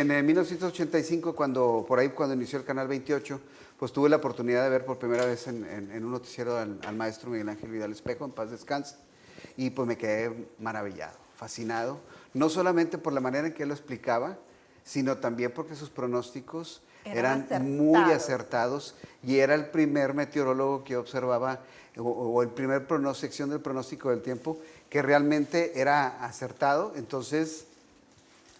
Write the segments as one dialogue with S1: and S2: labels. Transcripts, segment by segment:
S1: En 1985, cuando inició el Canal 28, pues tuve la oportunidad de ver por primera vez en un noticiero al maestro Miguel Ángel Vidal Espejo, en paz descanse, y pues me quedé maravillado, fascinado, no solamente por la manera en que él lo explicaba, sino también porque sus pronósticos
S2: Eran
S1: eran muy
S2: acertados.
S1: acertados y era el primer meteorólogo que observaba o el primer sección del pronóstico del tiempo que realmente era acertado. Entonces,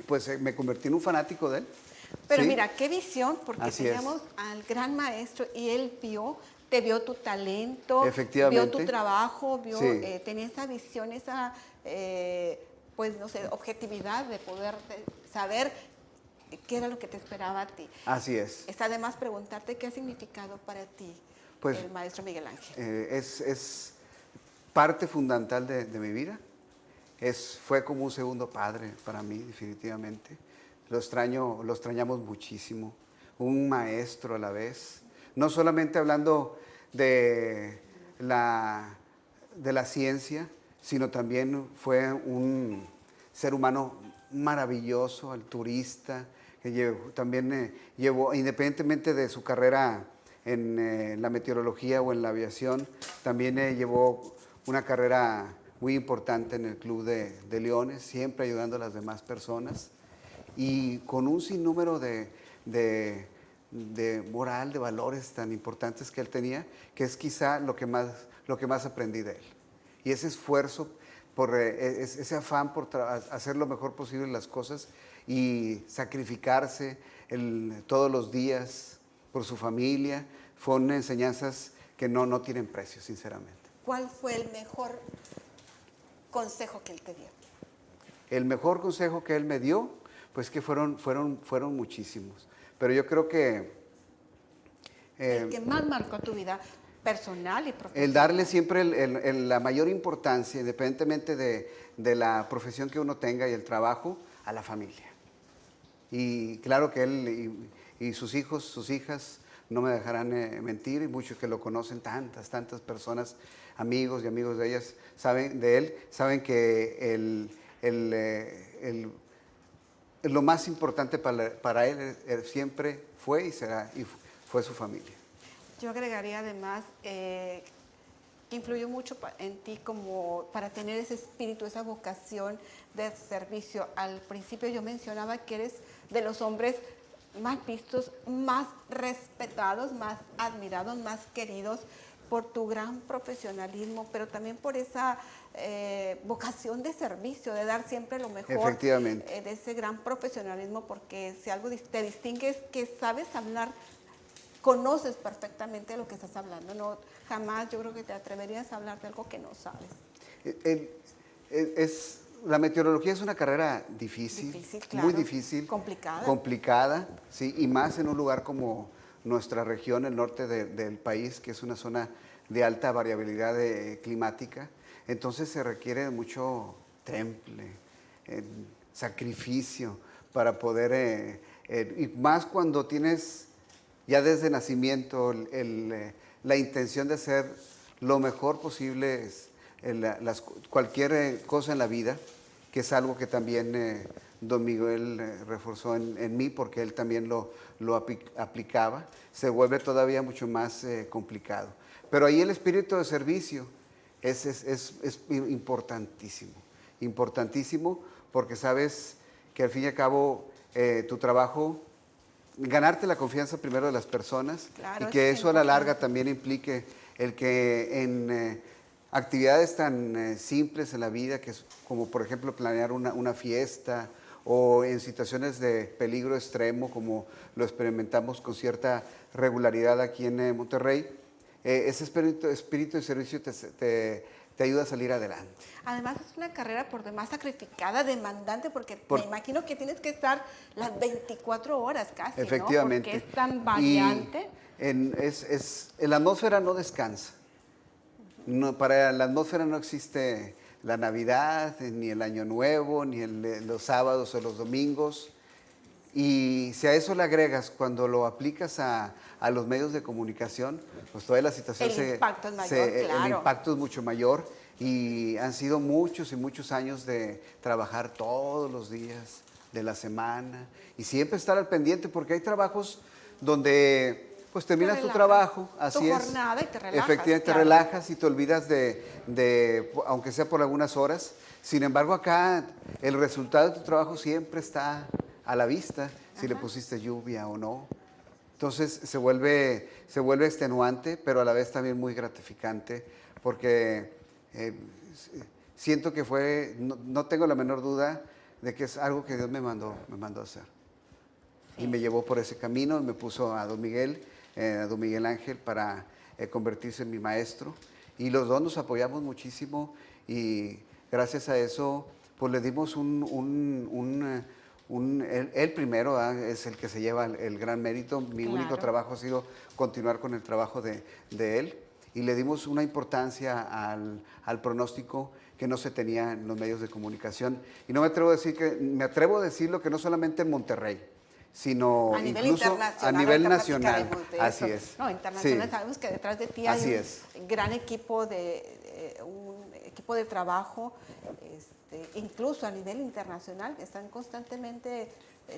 S1: pues me convertí en un fanático de él.
S2: Pero
S1: ¿Sí?
S2: mira, qué visión, porque
S1: Así es.
S2: teníamos al gran maestro y él te vio tu talento, vio tu
S1: Efectivamente.
S2: trabajo,
S1: Sí,
S2: tenía esa visión, esa, pues no sé, objetividad de poder saber qué era lo que te esperaba a ti.
S1: así es.
S2: Está de más preguntarte qué ha significado para ti
S1: Pues
S2: el maestro Miguel Ángel.
S1: es parte fundamental de mi vida. Fue como un segundo padre para mí, definitivamente. Lo extrañamos muchísimo. Un maestro a la vez. No solamente hablando de la, de la ciencia, sino también fue un ser humano maravilloso, altruista, que también llevó, independientemente de su carrera en la meteorología o en la aviación, también llevó una carrera muy importante en el Club de Leones, siempre ayudando a las demás personas y con un sinnúmero de moral, de valores tan importantes que él tenía, que es quizá lo que más aprendí de él. Y ese esfuerzo, ese afán por hacer lo mejor posible las cosas y sacrificarse todos los días por su familia, fueron enseñanzas que no tienen precio, sinceramente.
S2: ¿Cuál fue el mejor consejo que él te dio?
S1: El mejor consejo que él me dio, pues que fueron muchísimos. Pero yo creo que
S2: El que más marcó tu vida personal y
S1: el
S2: profesional.
S1: darle siempre la mayor importancia, independientemente de la profesión que uno tenga y el trabajo, a la familia. Y claro que él y sus hijos, sus hijas, no me dejarán mentir, y muchos que lo conocen, tantas personas, amigos y amigos de ellas, de él, saben que lo más importante para él siempre fue y será, y fue su familia.
S2: Yo agregaría además que influyó mucho en ti como para tener ese espíritu, esa vocación de servicio. Al principio yo mencionaba que eres de los hombres más vistos, más respetados, más admirados, más queridos por tu gran profesionalismo, pero también por esa vocación de servicio, de dar siempre lo mejor,
S1: Efectivamente.
S2: de ese gran profesionalismo, porque si algo te distingue es que sabes hablar, conoces perfectamente lo que estás hablando. No, jamás yo creo que te atreverías a hablar de algo que no sabes.
S1: La meteorología es una carrera difícil,
S2: Difícil, claro.
S1: muy difícil,
S2: Complicada.
S1: complicada, ¿sí? Y más en un lugar como nuestra región, el norte del país, que es una zona de alta variabilidad climática. Entonces se requiere de mucho temple, sacrificio para poder, y más cuando tienes ya desde nacimiento la intención de hacer lo mejor posible cualquier cosa en la vida, que es algo que también don Miguel reforzó en mí, porque él también lo aplicaba, se vuelve todavía mucho más complicado. Pero ahí el espíritu de servicio es importantísimo, importantísimo, porque sabes que al fin y al cabo tu trabajo, ganarte la confianza primero de las personas,
S2: Claro,
S1: y que
S2: es
S1: eso a la larga
S2: importante.
S1: también implique el que en actividades tan simples en la vida, que es como por ejemplo planear una fiesta, o en situaciones de peligro extremo, como lo experimentamos con cierta regularidad aquí en Monterrey, ese espíritu de servicio te ayuda a salir adelante.
S2: Además es una carrera por demás sacrificada, demandante, porque me
S1: Por-
S2: imagino que tienes que estar las 24 horas casi, ¿no? Porque
S1: Efectivamente.
S2: es tan
S1: Y
S2: variante.
S1: la atmósfera no descansa. No, para la atmósfera no existe la Navidad, ni el Año Nuevo, ni los sábados o los domingos. Y si a eso le agregas, cuando lo aplicas a los medios de comunicación, pues toda la situación
S2: El impacto es mayor,
S1: el
S2: claro.
S1: impacto es mucho mayor, y han sido muchos y muchos años de trabajar todos los días, de la semana, y siempre estar al pendiente, porque hay trabajos donde pues terminas tu
S2: relajas,
S1: trabajo, así
S2: tu
S1: es.
S2: jornada y te relajas,
S1: Efectivamente, te
S2: claro.
S1: relajas y te olvidas aunque sea por algunas horas. Sin embargo, acá el resultado de tu trabajo siempre está a la vista, si le pusiste lluvia o no. Entonces se vuelve extenuante, pero a la vez también muy gratificante, porque siento que no tengo la menor duda de que es algo que Dios me mandó a hacer.
S2: Sí.
S1: Y me llevó por ese camino y me puso a don Miguel Ángel, para convertirse en mi maestro. Y los dos nos apoyamos muchísimo y gracias a eso pues le dimos él primero, es el que se lleva el gran mérito. Mi único
S2: Claro.
S1: trabajo ha sido continuar con el trabajo de él, y le dimos una importancia al pronóstico que no se tenía en los medios de comunicación. Y no me atrevo a decirlo que no solamente en Monterrey, sino
S2: A nivel
S1: incluso
S2: internacional.
S1: a nivel
S2: ahorita
S1: nacional.
S2: platicaremos de
S1: Así
S2: eso.
S1: es.
S2: No, internacional,
S1: Sí.
S2: sabemos que detrás de ti
S1: Así
S2: hay
S1: es.
S2: un gran equipo un equipo de trabajo, incluso a nivel internacional, que están constantemente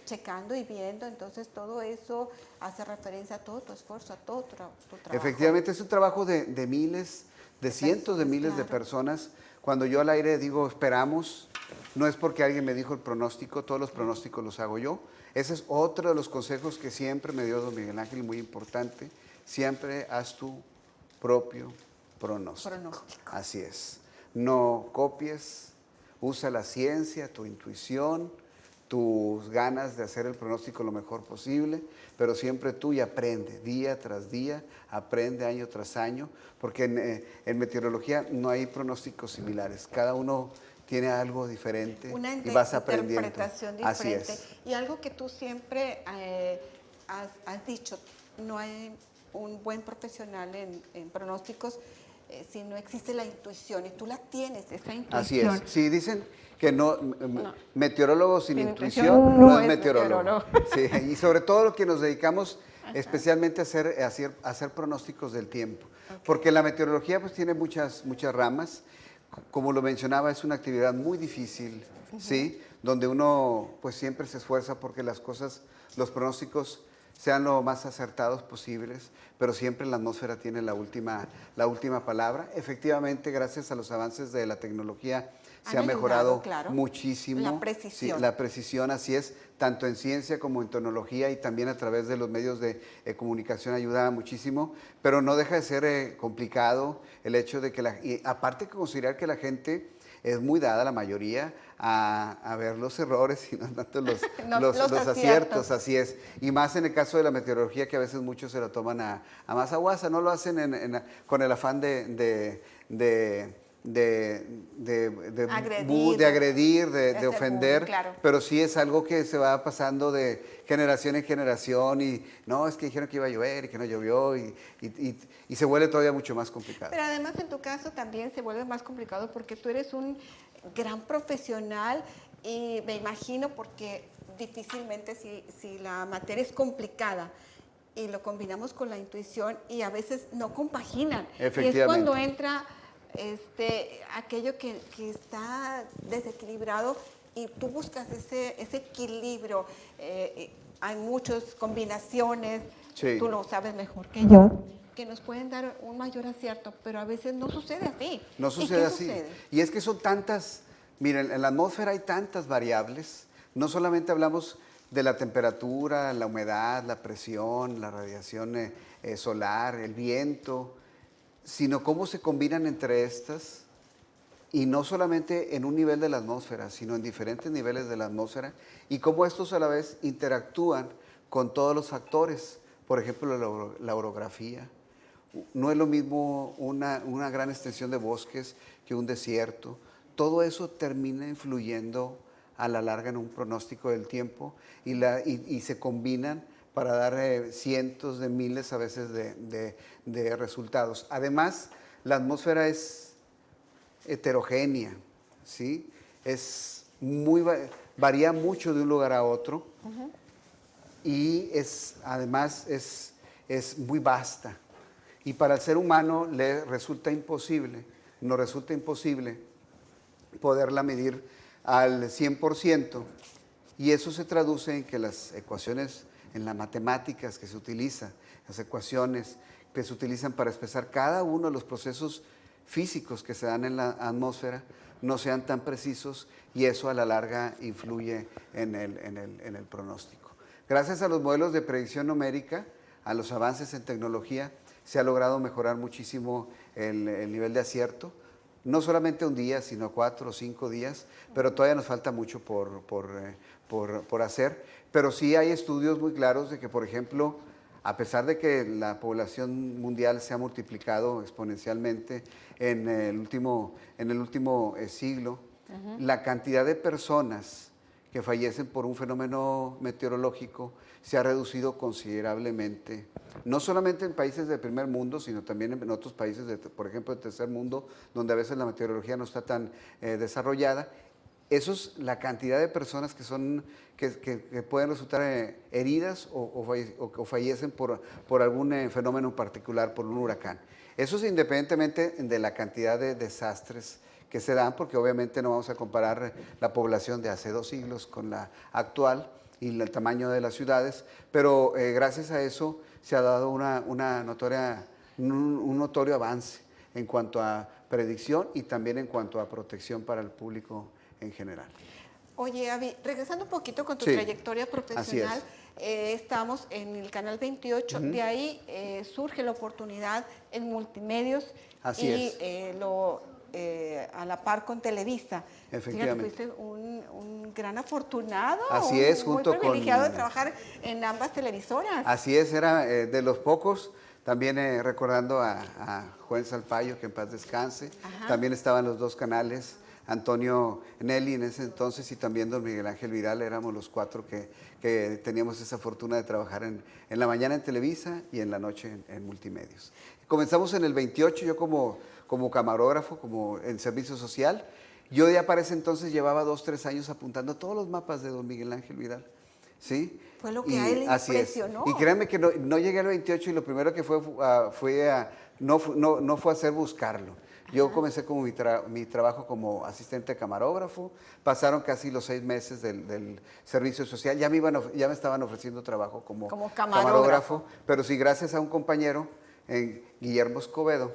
S2: checando y viendo. Entonces todo eso hace referencia a todo tu esfuerzo, a todo tu trabajo.
S1: Efectivamente, es un trabajo de miles, de cientos de miles de
S2: claro.
S1: personas. Cuando yo al aire digo esperamos, no es porque alguien me dijo el pronóstico, todos los pronósticos los hago yo. Ese es otro de los consejos que siempre me dio don Miguel Ángel, muy importante. Siempre haz tu propio pronóstico. Así es. No copies, usa la ciencia, tu intuición, tus ganas de hacer el pronóstico lo mejor posible, pero siempre tú, y aprende día tras día, aprende año tras año, porque en meteorología no hay pronósticos similares, cada uno tiene algo diferente
S2: Una
S1: y vas aprendiendo.
S2: interpretación
S1: Así
S2: diferente.
S1: es.
S2: Y algo que tú siempre has dicho, no hay un buen profesional en pronósticos si no existe la intuición, y tú la tienes, esa intuición.
S1: Así es. Sí, dicen que meteorólogo sin
S2: Sin
S1: intuición
S2: intuición
S1: no
S2: no
S1: es
S2: es
S1: meteorólogo.
S2: meteorólogo.
S1: Sí, y sobre todo lo que nos dedicamos especialmente a hacer pronósticos del tiempo. Porque la meteorología pues tiene muchas ramas. Como lo mencionaba, es una actividad muy difícil, ¿sí? Donde uno pues siempre se esfuerza porque los pronósticos sean lo más acertados posibles, pero siempre la atmósfera tiene la última palabra. Efectivamente, gracias a los avances de la tecnología se ha mejorado muchísimo.
S2: La precisión.
S1: Sí, la precisión, así es, tanto en ciencia como en tecnología, y también a través de los medios de comunicación ayuda muchísimo, pero no deja de ser complicado el hecho de que y aparte que considerar que la gente es muy dada, la mayoría, a ver los errores y no tanto los aciertos, así es. Y más en el caso de la meteorología, que a veces muchos se lo toman a más aguasa, no lo hacen con el afán de agredir, de ofender,
S2: claro.
S1: Pero sí es algo que se va pasando de generación en generación, y no, es que dijeron que iba a llover y que no llovió, y se vuelve todavía mucho más complicado.
S2: Pero además en tu caso también se vuelve más complicado porque tú eres un gran profesional, y me imagino porque difícilmente si la materia es complicada y lo combinamos con la intuición, y a veces no compaginan.
S1: Efectivamente.
S2: Y es cuando entra aquello que está desequilibrado, y tú buscas ese equilibrio. Hay muchas combinaciones,
S1: Sí.
S2: tú lo sabes mejor que yo, que nos pueden dar un mayor acierto, pero a veces no sucede así.
S1: No sucede
S2: ¿Y qué
S1: así.
S2: sucede?
S1: Y es que son tantas, miren, en la atmósfera hay tantas variables. No solamente hablamos de la temperatura, la humedad, la presión, la radiación solar, el viento, sino cómo se combinan entre estas, y no solamente en un nivel de la atmósfera, sino en diferentes niveles de la atmósfera, y cómo estos a la vez interactúan con todos los factores. Por ejemplo, la orografía. No es lo mismo una gran extensión de bosques que un desierto. Todo eso termina influyendo a la larga en un pronóstico del tiempo, y se combinan para dar cientos de miles a veces de resultados. Además, la atmósfera es heterogénea, ¿sí? Varía mucho de un lugar a otro, y además es muy vasta. Y para el ser humano nos resulta imposible poderla medir al 100%, y eso se traduce en que las ecuaciones en las matemáticas que se utilizan, las ecuaciones que se utilizan para expresar cada uno de los procesos físicos que se dan en la atmósfera no sean tan precisos, y eso a la larga influye en el pronóstico. Gracias a los modelos de predicción numérica, a los avances en tecnología, se ha logrado mejorar muchísimo el nivel de acierto, no solamente un día, sino 4 o 5 días, pero todavía nos falta mucho por hacer. Pero sí hay estudios muy claros de que, por ejemplo, a pesar de que la población mundial se ha multiplicado exponencialmente en el último siglo, la cantidad de personas que fallecen por un fenómeno meteorológico se ha reducido considerablemente, no solamente en países del primer mundo, sino también en otros países, por ejemplo, del tercer mundo, donde a veces la meteorología no está tan desarrollada. Eso es la cantidad de personas que pueden resultar heridas o fallecen por algún fenómeno en particular, por un huracán. Eso es independientemente de la cantidad de desastres que se dan, porque obviamente no vamos a comparar la población de hace 2 siglos con la actual y el tamaño de las ciudades, pero gracias a eso se ha dado un notorio avance en cuanto a predicción y también en cuanto a protección para el público en general.
S2: Oye, Avi, regresando un poquito con tu
S1: Sí,
S2: trayectoria profesional, estamos en el Canal 28, de ahí surge la oportunidad en Multimedios
S1: Así
S2: a la par con Televisa.
S1: Efectivamente.
S2: Fíjate, fuiste un gran afortunado,
S1: Así es,
S2: muy
S1: junto
S2: privilegiado
S1: con...
S2: de trabajar en ambas televisoras.
S1: Así es, era de los pocos. También recordando a Juan Salpayo, que en paz descanse.
S2: Ajá.
S1: También estaban los 2 canales, Antonio Nelly en ese entonces y también don Miguel Ángel Vidal. Éramos los 4 que teníamos esa fortuna de trabajar en la mañana en Televisa y en la noche en Multimedios. Comenzamos en el 28, yo como camarógrafo, como en servicio social. Yo ya para ese entonces llevaba 2, 3 años apuntando todos los mapas de don Miguel Ángel Vidal. ¿Sí?
S2: Fue lo que a él le impresionó.
S1: Y créanme que no llegué al 28 y lo primero que no fue hacer buscarlo. Yo comencé como mi trabajo como asistente camarógrafo, pasaron casi los 6 meses del servicio social, ya me estaban ofreciendo trabajo como camarógrafo, pero sí gracias a un compañero, Guillermo Escobedo,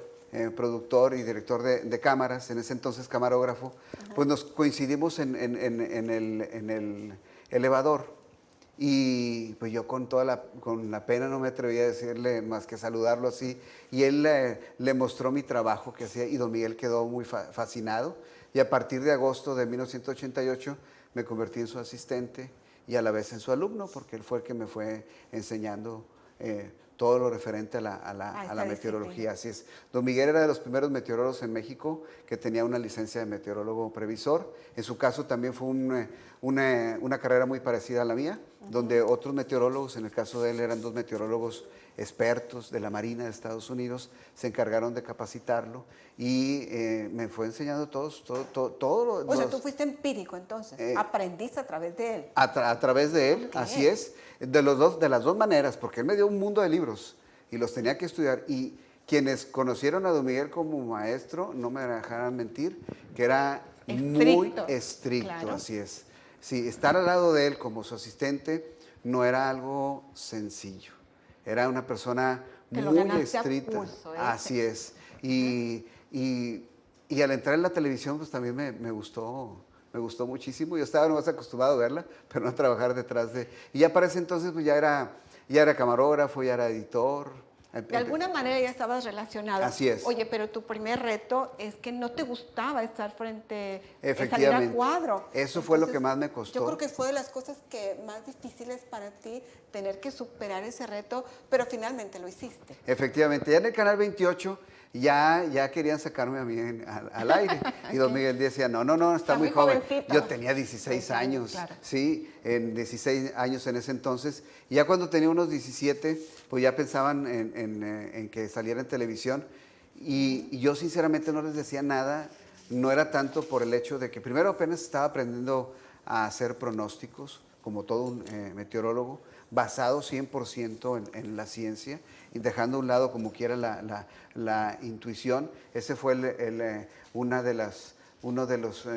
S1: productor y director de cámaras, en ese entonces camarógrafo, pues nos coincidimos en el elevador. Y pues yo con la pena no me atrevía a decirle más que saludarlo así. Y él le mostró mi trabajo que hacía y don Miguel quedó muy fascinado. Y a partir de agosto de 1988 me convertí en su asistente y a la vez en su alumno, porque él fue el que me fue enseñando todo lo referente a la meteorología. Así es. Don Miguel era de los primeros meteorólogos en México que tenía una licencia de meteorólogo previsor. En su caso también fue una carrera muy parecida a la mía, donde otros meteorólogos, en el caso de él eran 2 meteorólogos expertos de la Marina de Estados Unidos, se encargaron de capacitarlo y me fue enseñando todo.
S2: O sea, tú fuiste empírico entonces, aprendiste a través de él.
S1: A través de él,
S2: Okay.
S1: así es, de las dos maneras, porque él me dio un mundo de libros y los tenía que estudiar. Y quienes conocieron a don Miguel como maestro, no me dejarán mentir, que era muy estricto,
S2: claro.
S1: Así es. Sí, estar al lado de él como su asistente no era algo sencillo. Era una persona muy estricta. Así es. Y al entrar en la televisión, pues también me gustó muchísimo. Yo estaba más acostumbrado a verla, pero no a trabajar detrás de... Y ya para ese entonces pues ya era camarógrafo, ya era editor.
S2: De alguna manera ya estabas relacionado.
S1: Así es.
S2: Oye, pero tu primer reto es que no te gustaba estar frente,
S1: Efectivamente.
S2: salir a cuadro.
S1: Eso fue lo que más me costó.
S2: Yo creo que fue de las cosas más difíciles para ti, tener que superar ese reto, pero finalmente lo hiciste.
S1: Efectivamente. Ya en el Canal 28 ya querían sacarme a mí al aire. Y don Miguel decía, no, está muy joven.
S2: Jovencito.
S1: Yo tenía 16 años,
S2: claro.
S1: sí, en 16 años en ese entonces. Y ya cuando tenía unos 17, pues ya pensaban en que saliera en televisión. Y yo sinceramente no les decía nada. No era tanto por el hecho de que primero apenas estaba aprendiendo a hacer pronósticos, como todo un meteorólogo, basado 100% en la ciencia, y dejando a un lado como quiera la intuición. Ese fue uno de los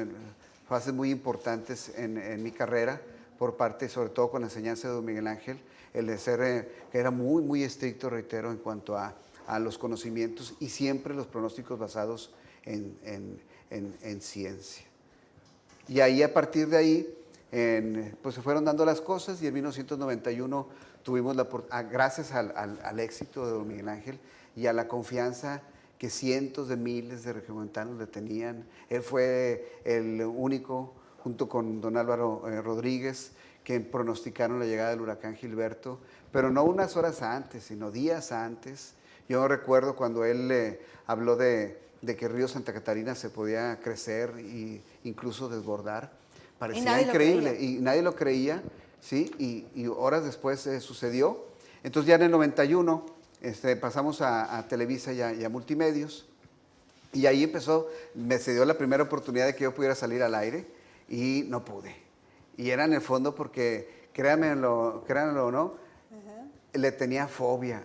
S1: fases muy importantes en mi carrera, por parte, sobre todo con la enseñanza de don Miguel Ángel, el de ser, que era muy, muy estricto, reitero, en cuanto a los conocimientos y siempre los pronósticos basados en ciencia. Y ahí, a partir de ahí, pues se fueron dando las cosas y en 1991 tuvimos gracias al éxito de don Miguel Ángel y a la confianza que cientos de miles de regiomontanos le tenían. Él fue el único, junto con don Álvaro Rodríguez, que pronosticaron la llegada del huracán Gilberto, pero no unas horas antes, sino días antes. Yo recuerdo cuando él habló de que el río Santa Catarina se podía crecer e incluso desbordar. Parecía increíble y nadie lo creía, ¿sí? Y horas después sucedió. Entonces ya en el 91 pasamos a Televisa y a Multimedios y ahí se dio la primera oportunidad de que yo pudiera salir al aire y no pude. Y era en el fondo porque, créanmelo o no, le tenía fobia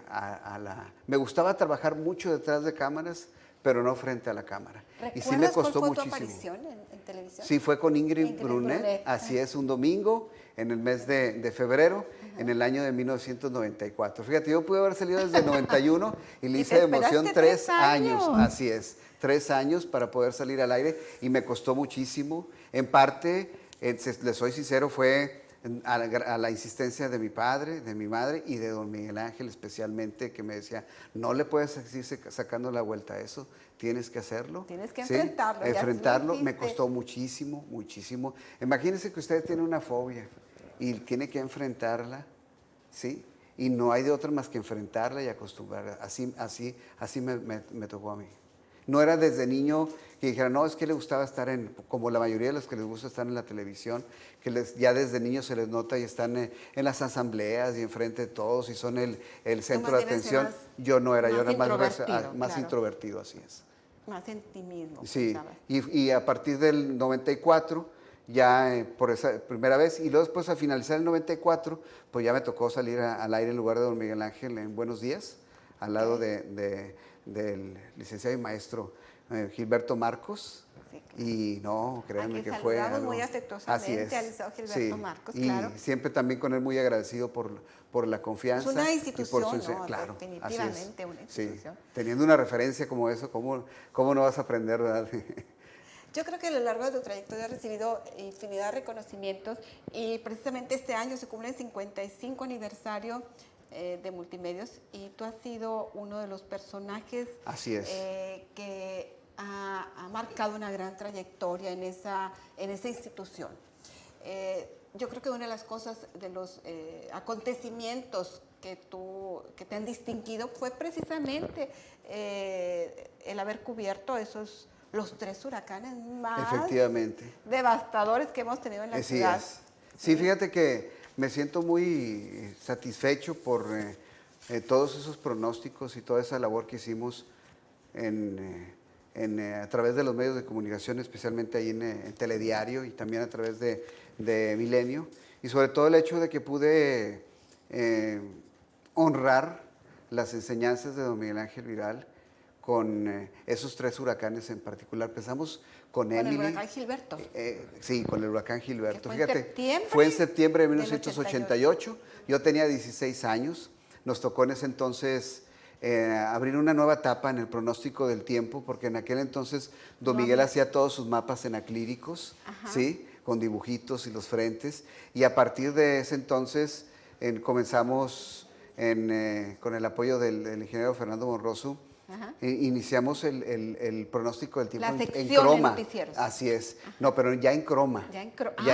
S1: Me gustaba trabajar mucho detrás de cámaras, pero no frente a la cámara. Y sí me costó
S2: cuál fue
S1: muchísimo.
S2: tu aparición en televisión?
S1: Sí, fue con Ingrid Brunet, así es, un domingo en el mes de febrero, en el año de 1994. Fíjate, yo pude haber salido desde el 91 y le hice de emoción 3 años, así es, 3 años para poder salir al aire y me costó muchísimo. En parte, les soy sincero, fue a la insistencia de mi padre, de mi madre y de don Miguel Ángel especialmente, que me decía, no le puedes seguir sacando la vuelta a eso, tienes que hacerlo.
S2: Tienes que enfrentarlo. ¿Sí?
S1: Enfrentarlo me costó muchísimo, muchísimo. Imagínense que usted tiene una fobia y tiene que enfrentarla, ¿sí? Y no hay de otra más que enfrentarla y acostumbrarla. Así me tocó a mí. No era desde niño que dijera, no, es que le gustaba estar como la mayoría de los que les gusta estar en la televisión, que ya desde niños se les nota y están en las asambleas y enfrente de todos y son el centro de atención. Yo no era, yo era más introvertido, así es.
S2: Más en ti mismo.
S1: Sí, y a partir del 94, ya por esa primera vez, y luego después al finalizar el 94, pues ya me tocó salir al aire en lugar de don Miguel Ángel en Buenos Días, al lado del licenciado y maestro Gilberto Marcos. Sí, claro. Y no, créanme que fue algo,
S2: muy afectuosamente al licenciado Gilberto Marcos, claro.
S1: Y siempre también con él muy agradecido por la confianza.
S2: Es una institución,
S1: claro,
S2: definitivamente una institución.
S1: Sí. Teniendo una referencia como eso, ¿cómo no vas a aprender, verdad?
S2: Yo creo que a lo largo de tu trayectoria has recibido infinidad de reconocimientos y precisamente este año se cumple el 55 aniversario de Multimedios y tú has sido uno de los personajes
S1: así es.
S2: Que ha marcado una gran trayectoria en esa institución. Yo creo que una de las cosas, de los acontecimientos que te han distinguido fue precisamente el haber cubierto los 3 huracanes más devastadores que hemos tenido en la ciudad.
S1: Sí, fíjate que me siento muy satisfecho por todos esos pronósticos y toda esa labor que hicimos a través de los medios de comunicación, especialmente ahí en Telediario y también a través de Milenio. Y sobre todo el hecho de que pude honrar las enseñanzas de don Miguel Ángel Vidal con esos 3 huracanes en particular. Empezamos con Emily.
S2: ¿Con el huracán Gilberto?
S1: Sí, con el huracán Gilberto.
S2: Fue
S1: en septiembre de 1988. Yo tenía 16 años. Nos tocó en ese entonces abrir una nueva etapa en el pronóstico del tiempo, porque en aquel entonces don Miguel hacía todos sus mapas en acrílicos, ¿sí? Con dibujitos y los frentes. Y a partir de ese entonces comenzamos con el apoyo del ingeniero Fernando Monroso. Iniciamos el pronóstico del tiempo en croma. Así es. No, pero ya en croma. Ya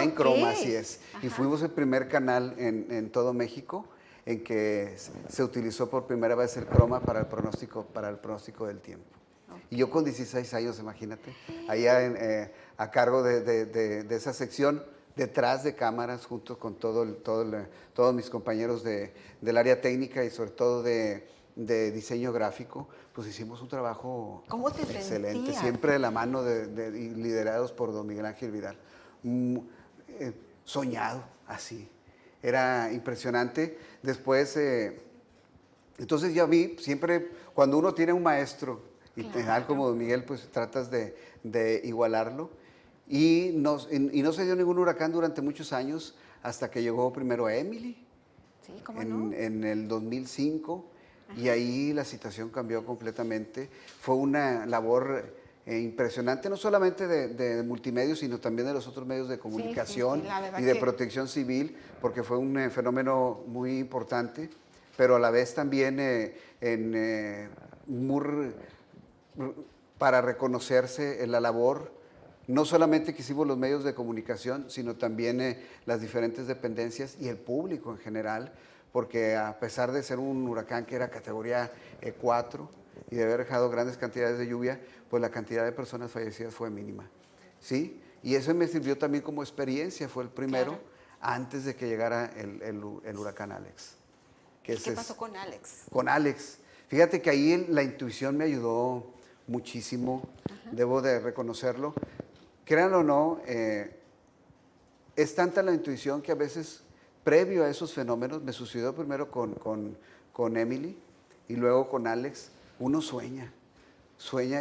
S1: en croma, así es. Y fuimos el primer canal en todo México en que se utilizó por primera vez el croma para el pronóstico del tiempo. Y yo con 16 años, imagínate, allá a cargo de esa sección, detrás de cámaras, junto con todos mis compañeros del área técnica y sobre todo de diseño gráfico, pues hicimos un trabajo excelente, siempre de la mano y liderados por don Miguel Ángel Vidal. Soñado, así. Era impresionante. Después, entonces ya vi, siempre cuando uno tiene un maestro, y tal como don Miguel, pues tratas de igualarlo. Y no se dio ningún huracán durante muchos años, hasta que llegó primero a Emily
S2: Sí, ¿cómo no?
S1: en el 2005 y ahí la situación cambió completamente. Fue una labor impresionante, no solamente de multimedios, sino también de los otros medios de
S2: Sí, sí, sí,
S1: comunicación
S2: la verdad
S1: y de
S2: que
S1: protección civil, porque fue un fenómeno muy importante, pero a la vez también muy para reconocerse en la labor, no solamente que hicimos los medios de comunicación, sino también las diferentes dependencias y el público en general, porque a pesar de ser un huracán que era categoría 4 y de haber dejado grandes cantidades de lluvia, pues la cantidad de personas fallecidas fue mínima, ¿sí? Y eso me sirvió también como experiencia, fue el primero
S2: claro.
S1: antes de que llegara el huracán Alex. Que
S2: ¿Y qué
S1: ese
S2: pasó
S1: es,
S2: con Alex?
S1: con Alex. Fíjate que ahí la intuición me ayudó muchísimo, debo de reconocerlo. Créanlo o no, es tanta la intuición que a veces, previo a esos fenómenos, me sucedió primero con Emily y luego con Alex, uno sueña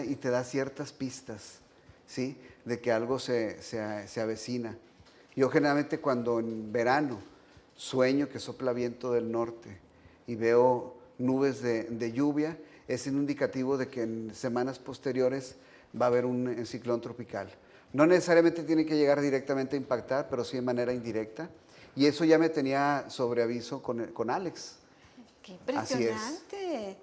S1: y te da ciertas pistas, ¿sí? De que algo se avecina. Yo generalmente cuando en verano sueño que sopla viento del norte y veo nubes de lluvia, es un indicativo de que en semanas posteriores va a haber un ciclón tropical. No necesariamente tiene que llegar directamente a impactar, pero sí de manera indirecta. Y eso ya me tenía sobre aviso con Alex.
S2: ¡Qué
S1: Así es.
S2: impresionante!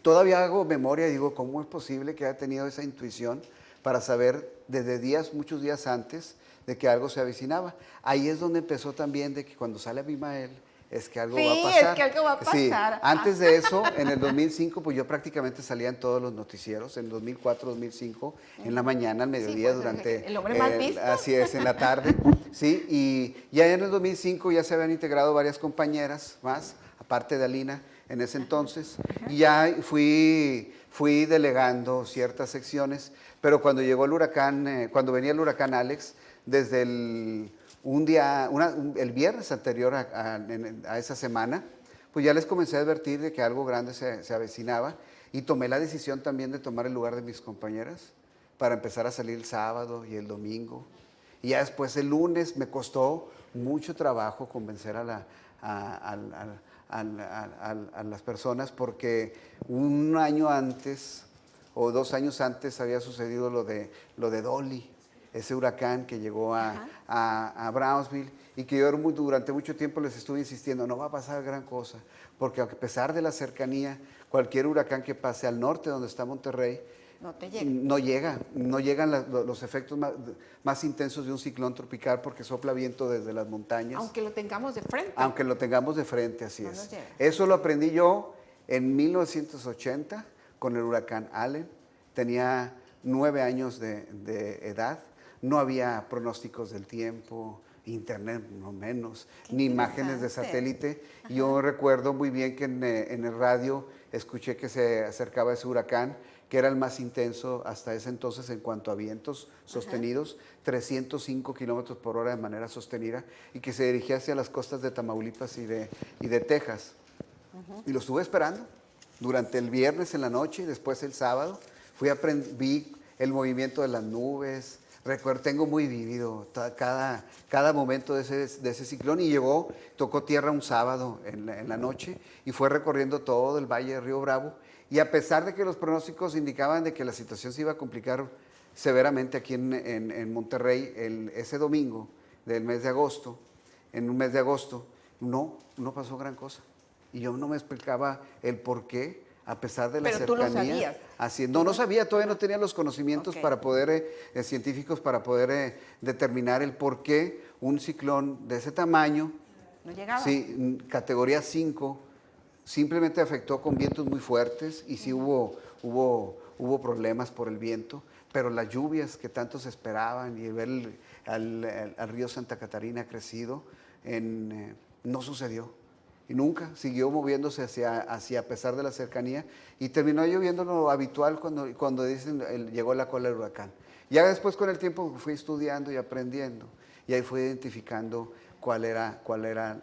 S1: Todavía hago memoria y digo, ¿cómo es posible que haya tenido esa intuición para saber desde muchos días antes, de que algo se avecinaba? Ahí es donde empezó también de que cuando sale Abimael, es que algo va a
S2: Sí, es que
S1: pasar.
S2: algo va a
S1: Sí,
S2: pasar.
S1: antes de eso, en el 2005, pues yo prácticamente salía en todos los noticieros, en 2004, 2005, en la mañana, al
S2: Sí,
S1: mediodía,
S2: pues
S1: durante,
S2: el hombre más visto.
S1: así es, en la tarde, ¿sí? Y ya en el 2005 ya se habían integrado varias compañeras más, aparte de Alina, en ese entonces, y ya fui delegando ciertas secciones, pero cuando llegó el huracán, cuando venía el huracán Alex, desde el viernes anterior a esa semana, pues ya les comencé a advertir de que algo grande se avecinaba y tomé la decisión también de tomar el lugar de mis compañeras para empezar a salir el sábado y el domingo. Y ya después el lunes me costó mucho trabajo convencer a las personas porque un año antes o 2 años antes había sucedido lo de Dolly, ese huracán que llegó a Brownsville y que yo durante mucho tiempo les estuve insistiendo, no va a pasar gran cosa, porque a pesar de la cercanía, cualquier huracán que pase al norte donde está Monterrey,
S2: No te llega.
S1: no llegan los efectos más intensos de un ciclón tropical porque sopla viento desde las montañas.
S2: Aunque lo tengamos de frente.
S1: Aunque lo tengamos de frente, así
S2: No
S1: es.
S2: nos llega.
S1: Eso lo aprendí yo en 1980 con el huracán Allen. Tenía 9 años de edad. No había pronósticos del tiempo, internet no menos,
S2: Qué
S1: ni imágenes de
S2: interesante.
S1: satélite. Yo recuerdo muy bien que en el radio escuché que se acercaba ese huracán, que era el más intenso hasta ese entonces en cuanto a vientos sostenidos, 305 kilómetros por hora de manera sostenida, y que se dirigía hacia las costas de Tamaulipas y de Texas. Y lo estuve esperando durante el viernes en la noche y después el sábado. Vi el movimiento de las nubes. Recuerdo, tengo muy vivido cada momento de ese ciclón y tocó tierra un sábado en la noche y fue recorriendo todo el valle de Río Bravo. Y a pesar de que los pronósticos indicaban de que la situación se iba a complicar severamente aquí en Monterrey ese domingo del mes de agosto, en un mes de agosto, no pasó gran cosa. Y yo no me explicaba el por qué, a pesar de la
S2: Pero tú lo
S1: cercanía.
S2: sabías.
S1: No sabía, todavía no tenía los conocimientos
S2: Ok.
S1: para poder, científicos para poder determinar el por qué un ciclón de ese tamaño,
S2: No llegaba.
S1: sí, categoría 5, simplemente afectó con vientos muy fuertes y sí hubo problemas por el viento, pero las lluvias que tanto se esperaban y ver al río Santa Catarina crecido, no sucedió. Y nunca siguió moviéndose hacia a pesar de la cercanía y terminó lloviendo lo habitual cuando dicen llegó la cola del huracán. Ya después con el tiempo fui estudiando y aprendiendo y ahí fui identificando cuál era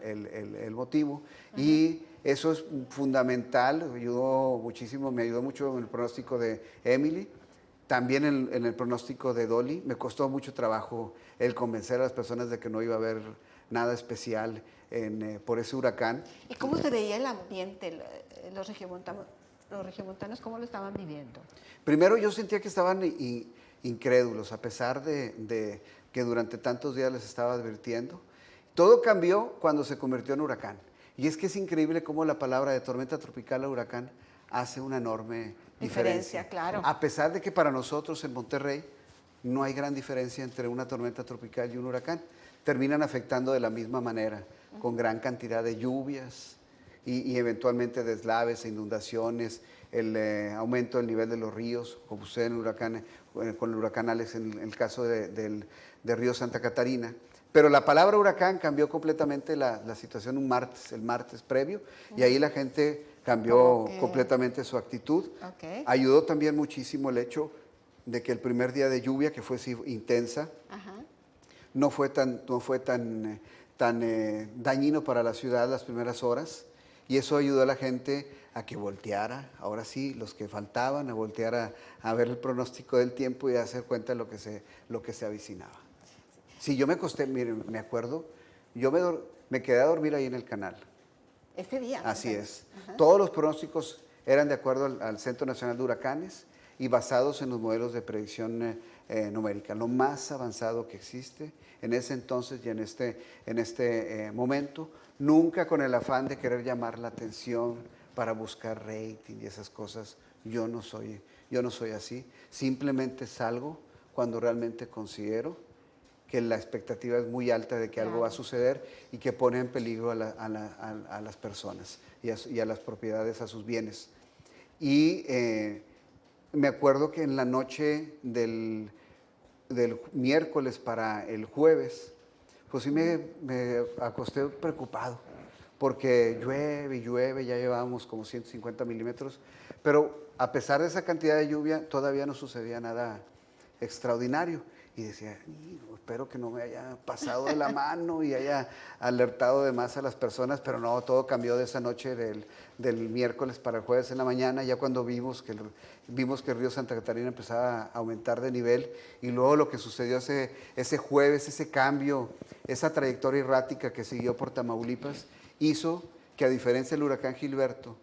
S1: el motivo. Y eso es fundamental, me ayudó mucho en el pronóstico de Emily, también en el pronóstico de Dolly. Me costó mucho trabajo el convencer a las personas de que no iba a haber nada especial por ese huracán.
S2: ¿Y cómo se veía el ambiente? Los regiomontanos, ¿cómo lo estaban viviendo?
S1: Primero yo sentía que estaban incrédulos, a pesar de que durante tantos días les estaba advirtiendo. Todo cambió cuando se convirtió en huracán. Y es que es increíble cómo la palabra de tormenta tropical a huracán hace una enorme diferencia.
S2: Claro.
S1: A pesar de que para nosotros en Monterrey no hay gran diferencia entre una tormenta tropical y un huracán. Terminan afectando de la misma manera, con gran cantidad de lluvias y eventualmente deslaves e inundaciones, el aumento del nivel de los ríos, como sucede en con el huracán Alex en el caso del río Santa Catarina. Pero la palabra huracán cambió completamente la situación el martes previo, y ahí la gente cambió completamente su actitud.
S2: Okay.
S1: Ayudó también muchísimo el hecho de que el primer día de lluvia, que fue intensa, no fue tan dañino para la ciudad las primeras horas, y eso ayudó a la gente a que volteara, ahora sí, los que faltaban, a voltear a ver el pronóstico del tiempo y a hacer cuenta de lo que se avicinaba. Sí, yo me acosté, miren, me acuerdo, me quedé a dormir ahí en el canal.
S2: Ese día.
S1: Así es. Todos los pronósticos eran de acuerdo al Centro Nacional de Huracanes y basados en los modelos de predicción numérica, lo más avanzado que existe en ese entonces y en este momento, nunca con el afán de querer llamar la atención para buscar rating y esas cosas. Yo no soy así. Simplemente salgo cuando realmente considero que la expectativa es muy alta de que algo va a suceder y que pone en peligro a las personas y a las propiedades, a sus bienes. Y me acuerdo que en la noche del miércoles para el jueves, pues sí me acosté preocupado, porque llueve y llueve, ya llevábamos como 150 milímetros, pero a pesar de esa cantidad de lluvia todavía no sucedía nada extraordinario. Y decía, espero que no me haya pasado de la mano y haya alertado de más a las personas, pero no, todo cambió de esa noche del miércoles para el jueves en la mañana, ya cuando vimos que el río Santa Catarina empezaba a aumentar de nivel, y luego lo que sucedió ese jueves, ese cambio, esa trayectoria errática que siguió por Tamaulipas, hizo que, a diferencia del huracán Gilberto,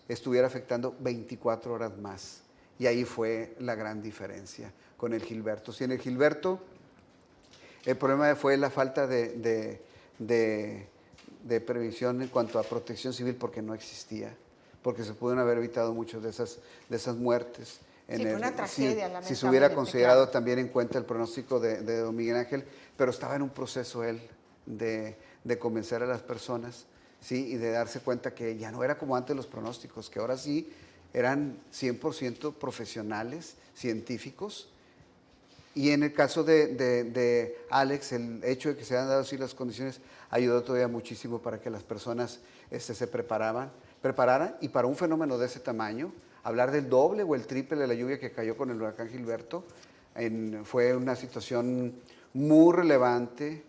S1: estuviera afectando 24 horas más. Y ahí fue la gran diferencia con el Gilberto. Si en el Gilberto el problema fue la falta de previsión en cuanto a protección civil, porque no existía, porque se pudieron haber evitado muchas de esas muertes.
S2: Sí, fue una tragedia,
S1: si se hubiera considerado
S2: claro,
S1: también en cuenta el pronóstico de don Miguel Ángel, pero estaba en un proceso él de convencer a las personas, ¿sí? Y de darse cuenta que ya no era como antes los pronósticos, que ahora sí eran 100% profesionales, científicos. Y en el caso de Alex, el hecho de que se hayan dado así las condiciones ayudó todavía muchísimo para que las personas se prepararan. Y para un fenómeno de ese tamaño, hablar del doble o el triple de la lluvia que cayó con el huracán Gilberto fue una situación muy relevante.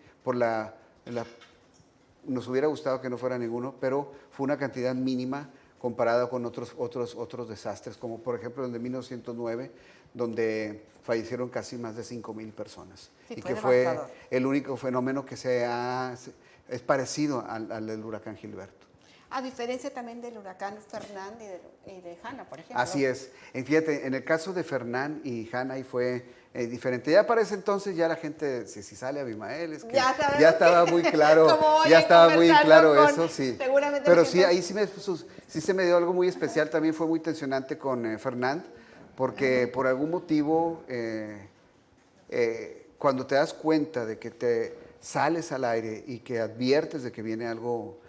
S1: Nos hubiera gustado que no fuera ninguno, pero fue una cantidad mínima comparada con otros desastres, como por ejemplo el de 1909, donde fallecieron casi más de 5,000 personas.
S2: Sí,
S1: y
S2: fue
S1: que fue
S2: devastador.
S1: el único fenómeno que es parecido al del huracán Gilberto.
S2: A diferencia también del huracán Fernán y de Hanna, por ejemplo.
S1: Así es. Fíjate, en el caso de Fernán y Hanna ahí fue diferente. Ya para ese entonces ya la gente, si sale Abimael, es que ya estaba muy claro, ya estaba muy claro eso, sí. Pero sí, ahí sí se me dio algo muy especial, también fue muy tensionante con Fernán, porque por algún motivo, cuando te das cuenta de que te sales al aire y que adviertes de que viene algo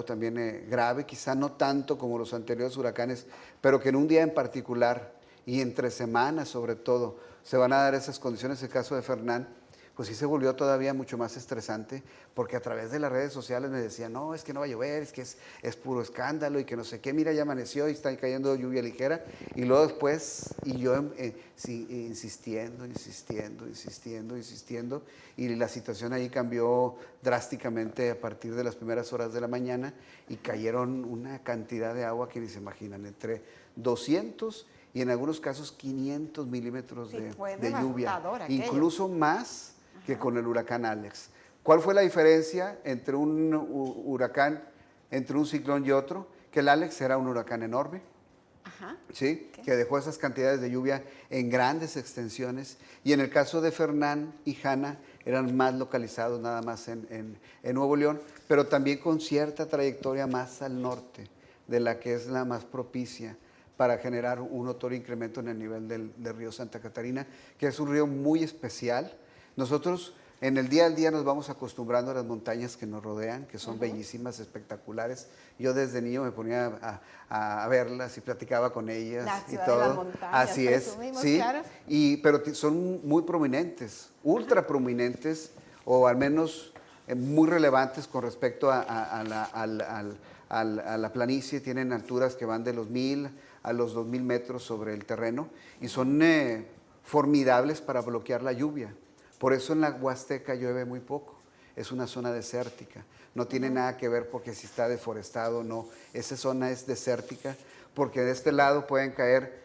S1: también grave, quizá no tanto como los anteriores huracanes, pero que en un día en particular y entre semanas sobre todo se van a dar esas condiciones. El caso de Fernán, pues sí se volvió todavía mucho más estresante, porque a través de las redes sociales me decían, no, es que no va a llover, es que es puro escándalo y que no sé qué, mira, ya amaneció y está cayendo lluvia ligera. Y luego después, y yo insistiendo, y la situación ahí cambió drásticamente a partir de las primeras horas de la mañana, y cayeron una cantidad de agua que ni se imaginan, entre 200 y en algunos casos 500 milímetros de lluvia, incluso más que con el huracán Alex. ¿Cuál fue la diferencia entre un huracán, entre un ciclón y otro? Que el Alex era un huracán enorme,
S2: Ajá.
S1: ¿sí? Que dejó esas cantidades de lluvia en grandes extensiones. Y en el caso de Fernán y Hanna eran más localizados nada más en Nuevo León, pero también con cierta trayectoria más al norte de la que es la más propicia para generar un notorio incremento en el nivel del río Santa Catarina, que es un río muy especial. Nosotros en el día al día nos vamos acostumbrando a las montañas que nos rodean, que son bellísimas, espectaculares. Yo desde niño me ponía a verlas y platicaba con ellas
S2: La
S1: y
S2: ciudad
S1: todo.
S2: de las montañas,
S1: Así es,
S2: presumimos,
S1: sí.
S2: claro.
S1: Pero son muy prominentes, ultra prominentes, o al menos muy relevantes con respecto a la planicie. Tienen alturas que van de los 1000 a los 2000 metros sobre el terreno y son formidables para bloquear la lluvia. Por eso en la Huasteca llueve muy poco, es una zona desértica, no tiene nada que ver porque si está deforestado o no, esa zona es desértica porque de este lado pueden caer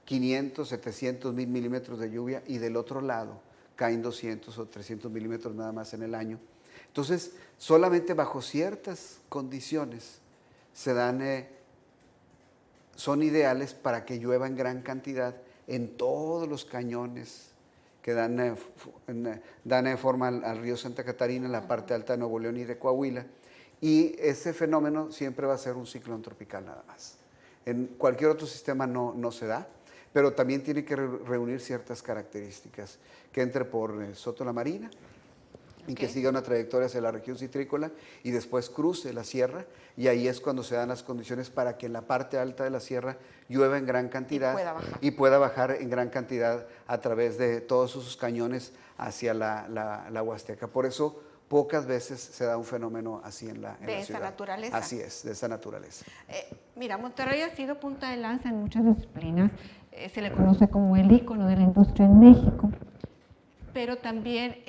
S1: 500, 700, 1000 milímetros de lluvia y del otro lado caen 200 o 300 milímetros nada más en el año. Entonces, solamente bajo ciertas condiciones se dan, son ideales para que llueva en gran cantidad en todos los cañones que dan forma al río Santa Catarina, en la parte alta de Nuevo León y de Coahuila. Y ese fenómeno siempre va a ser un ciclón tropical nada más. En cualquier otro sistema no se da, pero también tiene que reunir ciertas características, que entre por Soto la Marina, y que siga una trayectoria hacia la región citrícola y después cruce la sierra, y ahí es cuando se dan las condiciones para que en la parte alta de la sierra llueva en gran cantidad y pueda bajar en gran cantidad a través de todos sus cañones hacia la Huasteca. Por eso pocas veces se da un fenómeno así en la ciudad.
S2: De esa naturaleza.
S1: Así es, de esa naturaleza.
S2: Mira, Monterrey ha sido punta de lanza en muchas disciplinas. Se le conoce como el ícono de la industria en México. Pero también,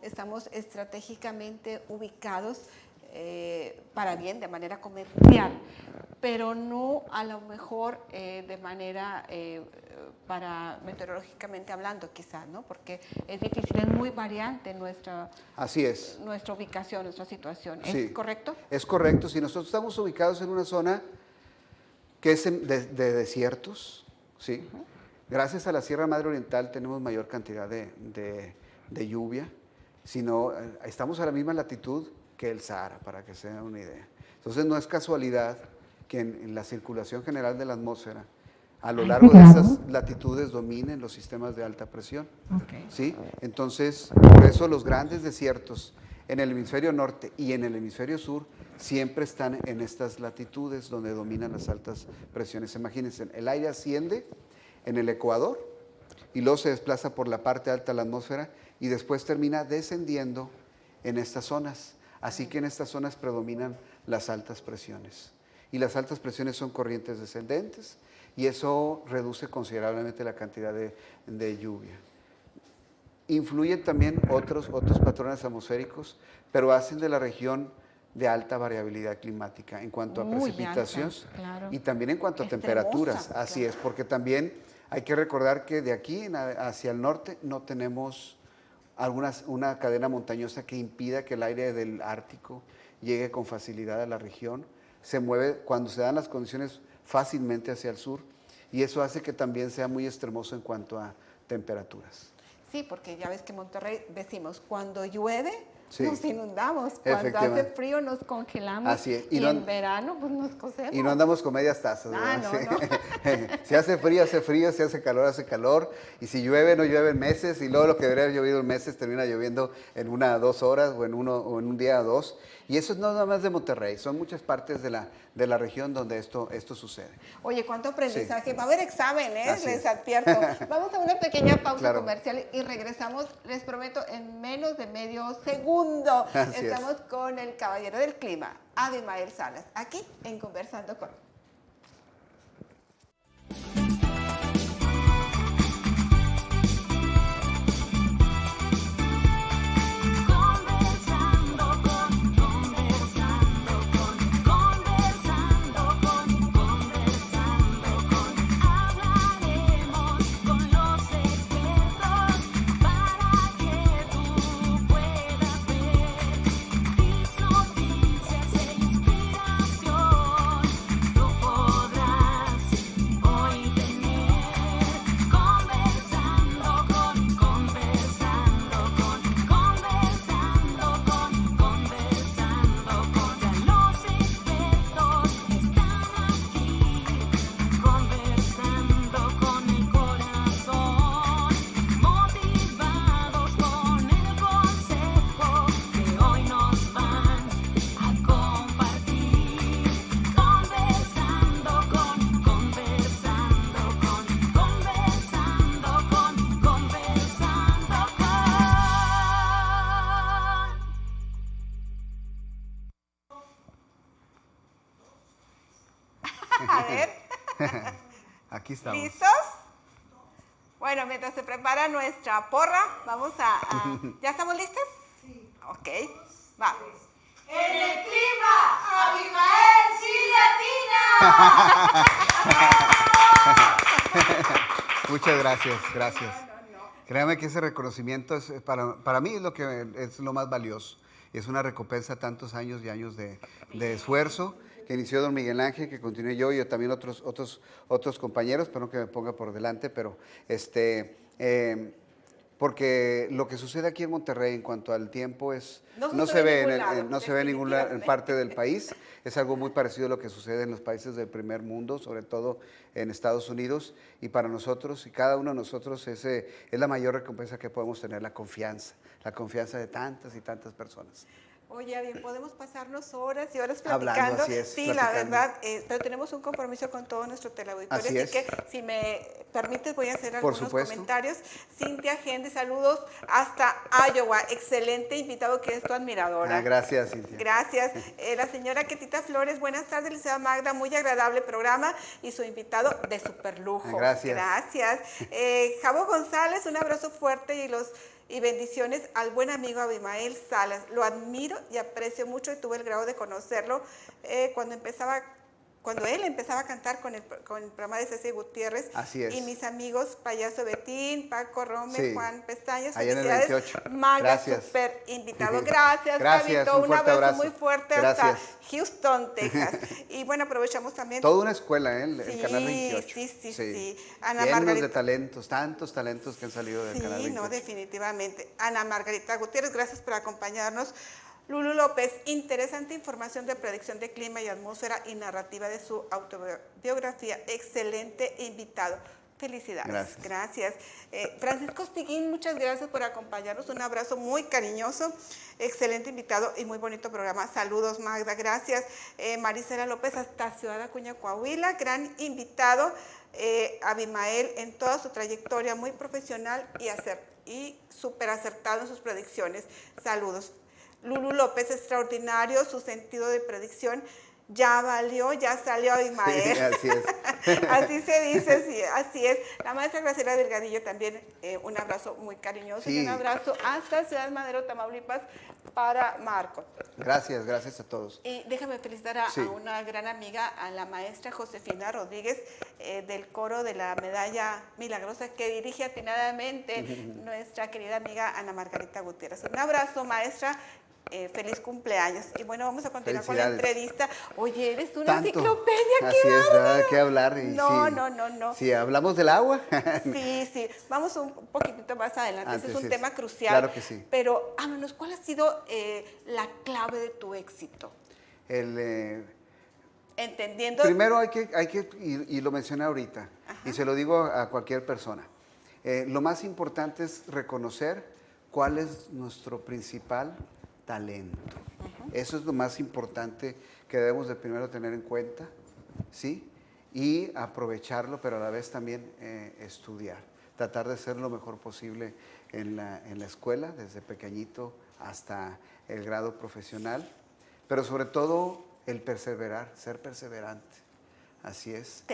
S2: estamos estratégicamente ubicados para bien, de manera comercial, pero no a lo mejor de manera para meteorológicamente hablando quizás, ¿no? Porque es difícil, es muy variante nuestra ubicación, nuestra situación. ¿Es correcto?
S1: Es correcto. Si nosotros estamos ubicados en una zona que es de desiertos, ¿sí? Gracias a la Sierra Madre Oriental tenemos mayor cantidad de lluvia, sino estamos a la misma latitud que el Sahara, para que se den una idea. Entonces no es casualidad que en la circulación general de la atmósfera, a lo largo de esas latitudes dominen los sistemas de alta presión. ¿Sí? Entonces, por eso los grandes desiertos en el hemisferio norte y en el hemisferio sur siempre están en estas latitudes donde dominan las altas presiones. Imagínense, el aire asciende en el Ecuador y luego se desplaza por la parte alta de la atmósfera y después termina descendiendo en estas zonas. Así que en estas zonas predominan las altas presiones. Y las altas presiones son corrientes descendentes y eso reduce considerablemente la cantidad de lluvia. Influyen también otros patrones atmosféricos, pero hacen de la región de alta variabilidad climática en cuanto a precipitación y también en cuanto a temperaturas. Así es, porque también hay que recordar que de aquí hacia el norte no tenemos una cadena montañosa que impida que el aire del Ártico llegue con facilidad a la región. Se mueve cuando se dan las condiciones fácilmente hacia el sur y eso hace que también sea muy extremoso en cuanto a temperaturas.
S2: Sí, porque ya ves que en Monterrey decimos, cuando llueve nos inundamos, cuando hace frío nos congelamos.
S1: Así es.
S2: Y en verano pues nos cosemos.
S1: Y no andamos con medias tazas.
S2: No.
S1: Si hace frío, si hace calor, y si llueve, no llueve en meses, y luego lo que debería haber llovido en meses termina lloviendo en 1 a 2 horas o en un día a 2. Y eso no es nada más de Monterrey, son muchas partes de la región donde esto sucede.
S2: Oye, ¿cuánto aprendizaje? Va a haber exámenes, les advierto. Vamos a una pequeña pausa comercial y regresamos, les prometo, en menos de medio segundo. Estamos con el caballero del clima, Abimael Salas, aquí en Conversando con... A ver.
S1: Aquí estamos.
S2: ¿Listos? Bueno, mientras se prepara nuestra porra, vamos a ¿ya estamos listos? Sí. Ok, va.
S3: En el clima, Abimael Chiliatina.
S1: Muchas gracias, gracias. Créame que ese reconocimiento es, para mí es lo que es lo más valioso. Es una recompensa a tantos años y años de esfuerzo que inició don Miguel Ángel, que continué yo y también otros compañeros, pero no que me ponga por delante, pero porque lo que sucede aquí en Monterrey en cuanto al tiempo no se ve en ninguna parte del país. Es algo muy parecido a lo que sucede en los países del primer mundo, sobre todo en Estados Unidos. Y para nosotros, y cada uno de nosotros, es la mayor recompensa que podemos tener, la confianza de tantas y tantas personas.
S2: Oye, bien, podemos pasarnos horas y horas
S1: Hablando,
S2: platicando.
S1: así es,
S2: sí,
S1: platicando.
S2: la verdad, pero tenemos un compromiso con todo nuestro teleauditorio,
S1: Así
S2: así
S1: es.
S2: que si me permites voy a hacer
S1: Por
S2: algunos
S1: supuesto.
S2: comentarios. Cintia Gende, saludos hasta Iowa, excelente invitado que es tu admiradora.
S1: Gracias, Cintia.
S2: Gracias. La señora Ketita Flores, buenas tardes, licenciada Magda, muy agradable programa y su invitado de superlujo.
S1: Gracias.
S2: Gracias. Javo González, un abrazo fuerte y bendiciones al buen amigo Abimael Salas. Lo admiro y aprecio mucho y tuve el grado de conocerlo cuando él empezaba a cantar con el programa de Ceci Gutiérrez.
S1: Así es.
S2: Y mis amigos Payaso Betín, Paco Rome,
S1: Sí.
S2: Juan Pestañas.
S1: Allá en el
S2: Felicidades.
S1: 28.
S2: Magda,
S1: Gracias.
S2: súper invitado. Gracias,
S1: Gracias,
S2: Fabito.
S1: un
S2: Un
S1: fuerte
S2: abrazo
S1: abrazo.
S2: muy fuerte
S1: Gracias.
S2: hasta Houston, Texas. Y bueno, aprovechamos también.
S1: Toda una escuela, el
S2: Sí,
S1: Canal 28.
S2: sí. Ana
S1: Llenos
S2: Margarita.
S1: de talentos, tantos talentos que han salido del Canal 28.
S2: Sí, no, definitivamente. Ana Margarita Gutiérrez, gracias por acompañarnos. Lulu López, interesante información de predicción de clima y atmósfera y narrativa de su autobiografía. Excelente invitado. Felicidades. Gracias. Francisco Stiguín, muchas gracias por acompañarnos. Un abrazo muy cariñoso. Excelente invitado y muy bonito programa. Saludos, Magda. Gracias. Marisela López, hasta Ciudad Acuña, Coahuila. Gran invitado. Abimael, en toda su trayectoria, muy profesional y súper acertado en sus predicciones. Saludos. Lulu López, extraordinario, su sentido de predicción ya valió, ya salió Abimael.
S1: Sí, así es.
S2: Así se dice, sí, así es. La maestra Graciela Delgadillo también, un abrazo muy cariñoso
S1: Sí.
S2: y un abrazo hasta Ciudad Madero, Tamaulipas, para Marco.
S1: Gracias a todos.
S2: Y déjame felicitar a una gran amiga, a la maestra Josefina Rodríguez, del coro de la Medalla Milagrosa, que dirige atinadamente nuestra querida amiga Ana Margarita Gutiérrez. Un abrazo, maestra. Feliz cumpleaños. Y bueno, vamos a continuar con la entrevista. Oye, eres una enciclopedia.
S1: Así es, ¿verdad? ¿Qué hablar? Y
S2: No.
S1: Si hablamos del agua.
S2: Sí. Vamos un poquitito más adelante. Ese es un tema crucial.
S1: Claro que sí.
S2: Pero, vámonos, ¿cuál ha sido la clave de tu éxito? Entendiendo.
S1: Primero hay que y lo mencioné ahorita, y se lo digo a cualquier persona. Lo más importante es reconocer cuál es nuestro principal talento. Eso es lo más importante que debemos de primero tener en cuenta, ¿sí? Y aprovecharlo, pero a la vez también estudiar. Tratar de ser lo mejor posible en la escuela, desde pequeñito hasta el grado profesional. Pero sobre todo el perseverar, ser perseverante. Así es.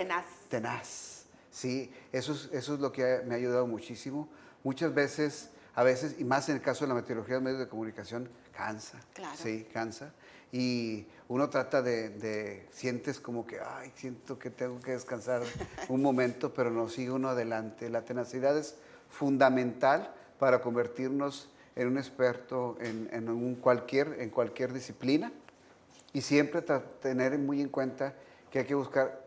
S1: Tenaz. Sí, eso es lo que me ha ayudado muchísimo. Muchas veces, a veces, y más en el caso de la meteorología de medios de comunicación, cansa.
S2: Claro.
S1: Sí, cansa. Y uno trata sientes como que, siento que tengo que descansar un momento, pero no, sigue uno adelante. La tenacidad es fundamental para convertirnos en un experto en cualquier disciplina, y siempre tener muy en cuenta que hay que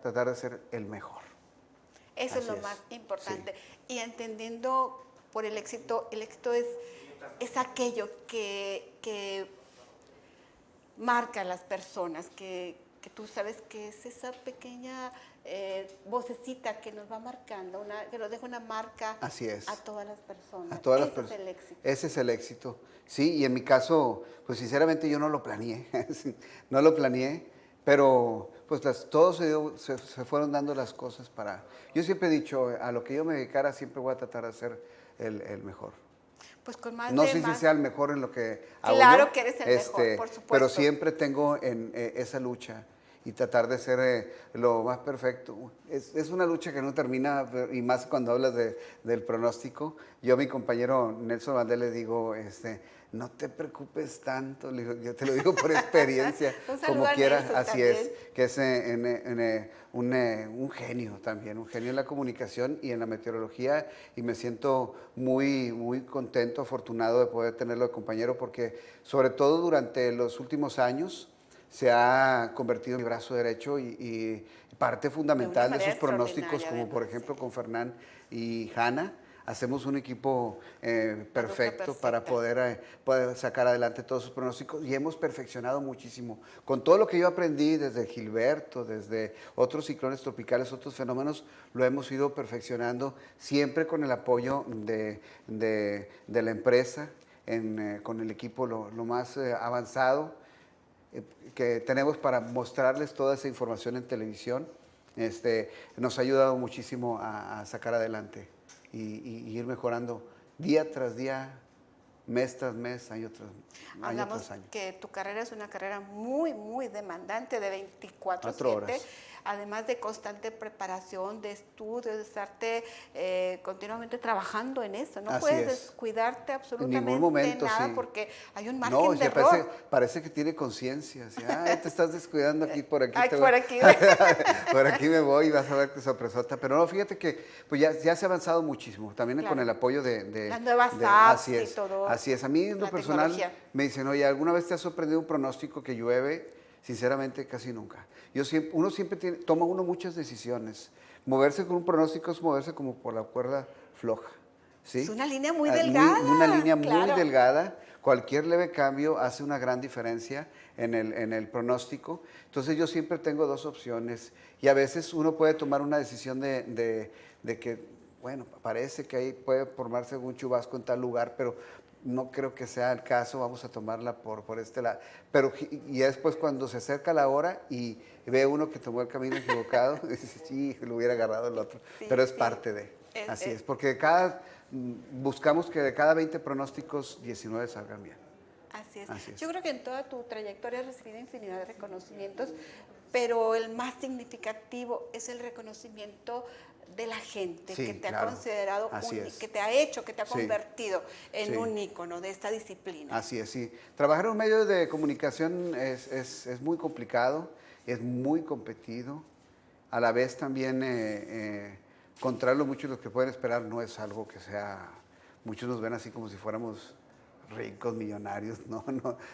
S1: tratar de ser el mejor.
S2: Eso es lo más importante. Sí. Y entendiendo por el éxito es aquello que marca a las personas, que tú sabes que es esa pequeña vocecita que nos va marcando, que nos deja una marca.
S1: Así es.
S2: A todas las personas.
S1: A todas las personas.
S2: Ese es el éxito.
S1: Ese es el éxito. Sí, y en mi caso, pues sinceramente yo no lo planeé, no lo planeé, pero pues todos se fueron dando las cosas para... Yo siempre he dicho, a lo que yo me dedicara siempre voy a tratar de ser el mejor.
S2: Pues con más
S1: no sé si sea el mejor en lo que hago
S2: Claro
S1: yo,
S2: que eres el mejor, por supuesto.
S1: pero siempre tengo esa lucha y tratar de ser lo más perfecto. Es una lucha que no termina, y más cuando hablas del pronóstico. Yo a mi compañero Nelson Valdés le digo, no te preocupes tanto, le digo, yo te lo digo por experiencia,
S2: Un saludo
S1: como
S2: a
S1: quiera,
S2: Nelson
S1: así
S2: también.
S1: es, que es un genio también, un genio en la comunicación y en la meteorología, y me siento muy, muy contento, afortunado de poder tenerlo de compañero, porque sobre todo durante los últimos años se ha convertido en mi brazo derecho y parte fundamental de
S2: manera
S1: esos pronósticos,
S2: extraordinaria,
S1: como por
S2: además,
S1: ejemplo
S2: sí.
S1: con Fernán y Hanna. Hacemos un equipo perfecto para
S2: perfecta.
S1: poder sacar adelante todos sus pronósticos, y hemos perfeccionado muchísimo. Con todo lo que yo aprendí desde Gilberto, desde otros ciclones tropicales, otros fenómenos, lo hemos ido perfeccionando siempre con el apoyo de la empresa, con el equipo lo más avanzado que tenemos para mostrarles toda esa información en televisión. Nos ha ayudado muchísimo a sacar adelante y ir mejorando día tras día, mes tras mes, año
S2: Hablamos
S1: tras año.
S2: que tu carrera es una carrera muy, muy demandante de
S1: 4
S2: 24/7,
S1: horas.
S2: además de constante preparación, de estudio, de estarte continuamente trabajando en eso. No
S1: Así
S2: puedes
S1: es.
S2: descuidarte
S1: En
S2: absolutamente
S1: ningún momento,
S2: nada
S1: sí.
S2: porque hay un
S1: No,
S2: margen de
S1: sí,
S2: error.
S1: parece que tiene conciencia. Así, ay, te estás descuidando aquí, por aquí
S2: Ay,
S1: te voy.
S2: por aquí.
S1: Por aquí me voy y vas a ver qué sorpresota. Pero no, fíjate que pues ya se ha avanzado muchísimo. También con
S2: Claro.
S1: el apoyo
S2: Las nuevas
S1: así
S2: apps y
S1: es,
S2: todo.
S1: así es. A mí en lo
S2: La
S1: personal
S2: tecnología.
S1: me dicen, oye, ¿alguna vez te ha sorprendido un pronóstico que llueve? Sinceramente, casi nunca. Uno siempre toma muchas decisiones. Moverse con un pronóstico es moverse como por la cuerda floja. ¿Sí?
S2: Es una línea muy delgada.
S1: Una línea muy
S2: Claro.
S1: delgada. Cualquier leve cambio hace una gran diferencia en el pronóstico. Entonces yo siempre tengo 2 opciones, y a veces uno puede tomar una decisión de que, bueno, parece que ahí puede formarse algún chubasco en tal lugar, pero no creo que sea el caso, vamos a tomarla por este lado. Pero y después cuando se acerca la hora y ve uno que tomó el camino equivocado, dice, sí, lo hubiera agarrado el otro.
S2: Sí,
S1: Pero es
S2: sí.
S1: parte de,
S2: Es-
S1: así
S2: es-
S1: es, porque buscamos que de cada 20 pronósticos, 19 salgan bien.
S2: Así es.
S1: Así es.
S2: Yo creo que en toda tu trayectoria has recibido infinidad de reconocimientos, pero el más significativo es el reconocimiento de la gente
S1: Sí,
S2: que te
S1: claro.
S2: ha considerado,
S1: Así es.
S2: que te ha hecho, que te ha
S1: Sí.
S2: convertido en
S1: Sí.
S2: un ícono de esta disciplina.
S1: Así es, sí. Trabajar en un medio de comunicación es muy complicado, es muy competido. A la vez también, contrario a muchos de los que pueden esperar, no es algo que sea... Muchos nos ven así como si fuéramos ricos, millonarios.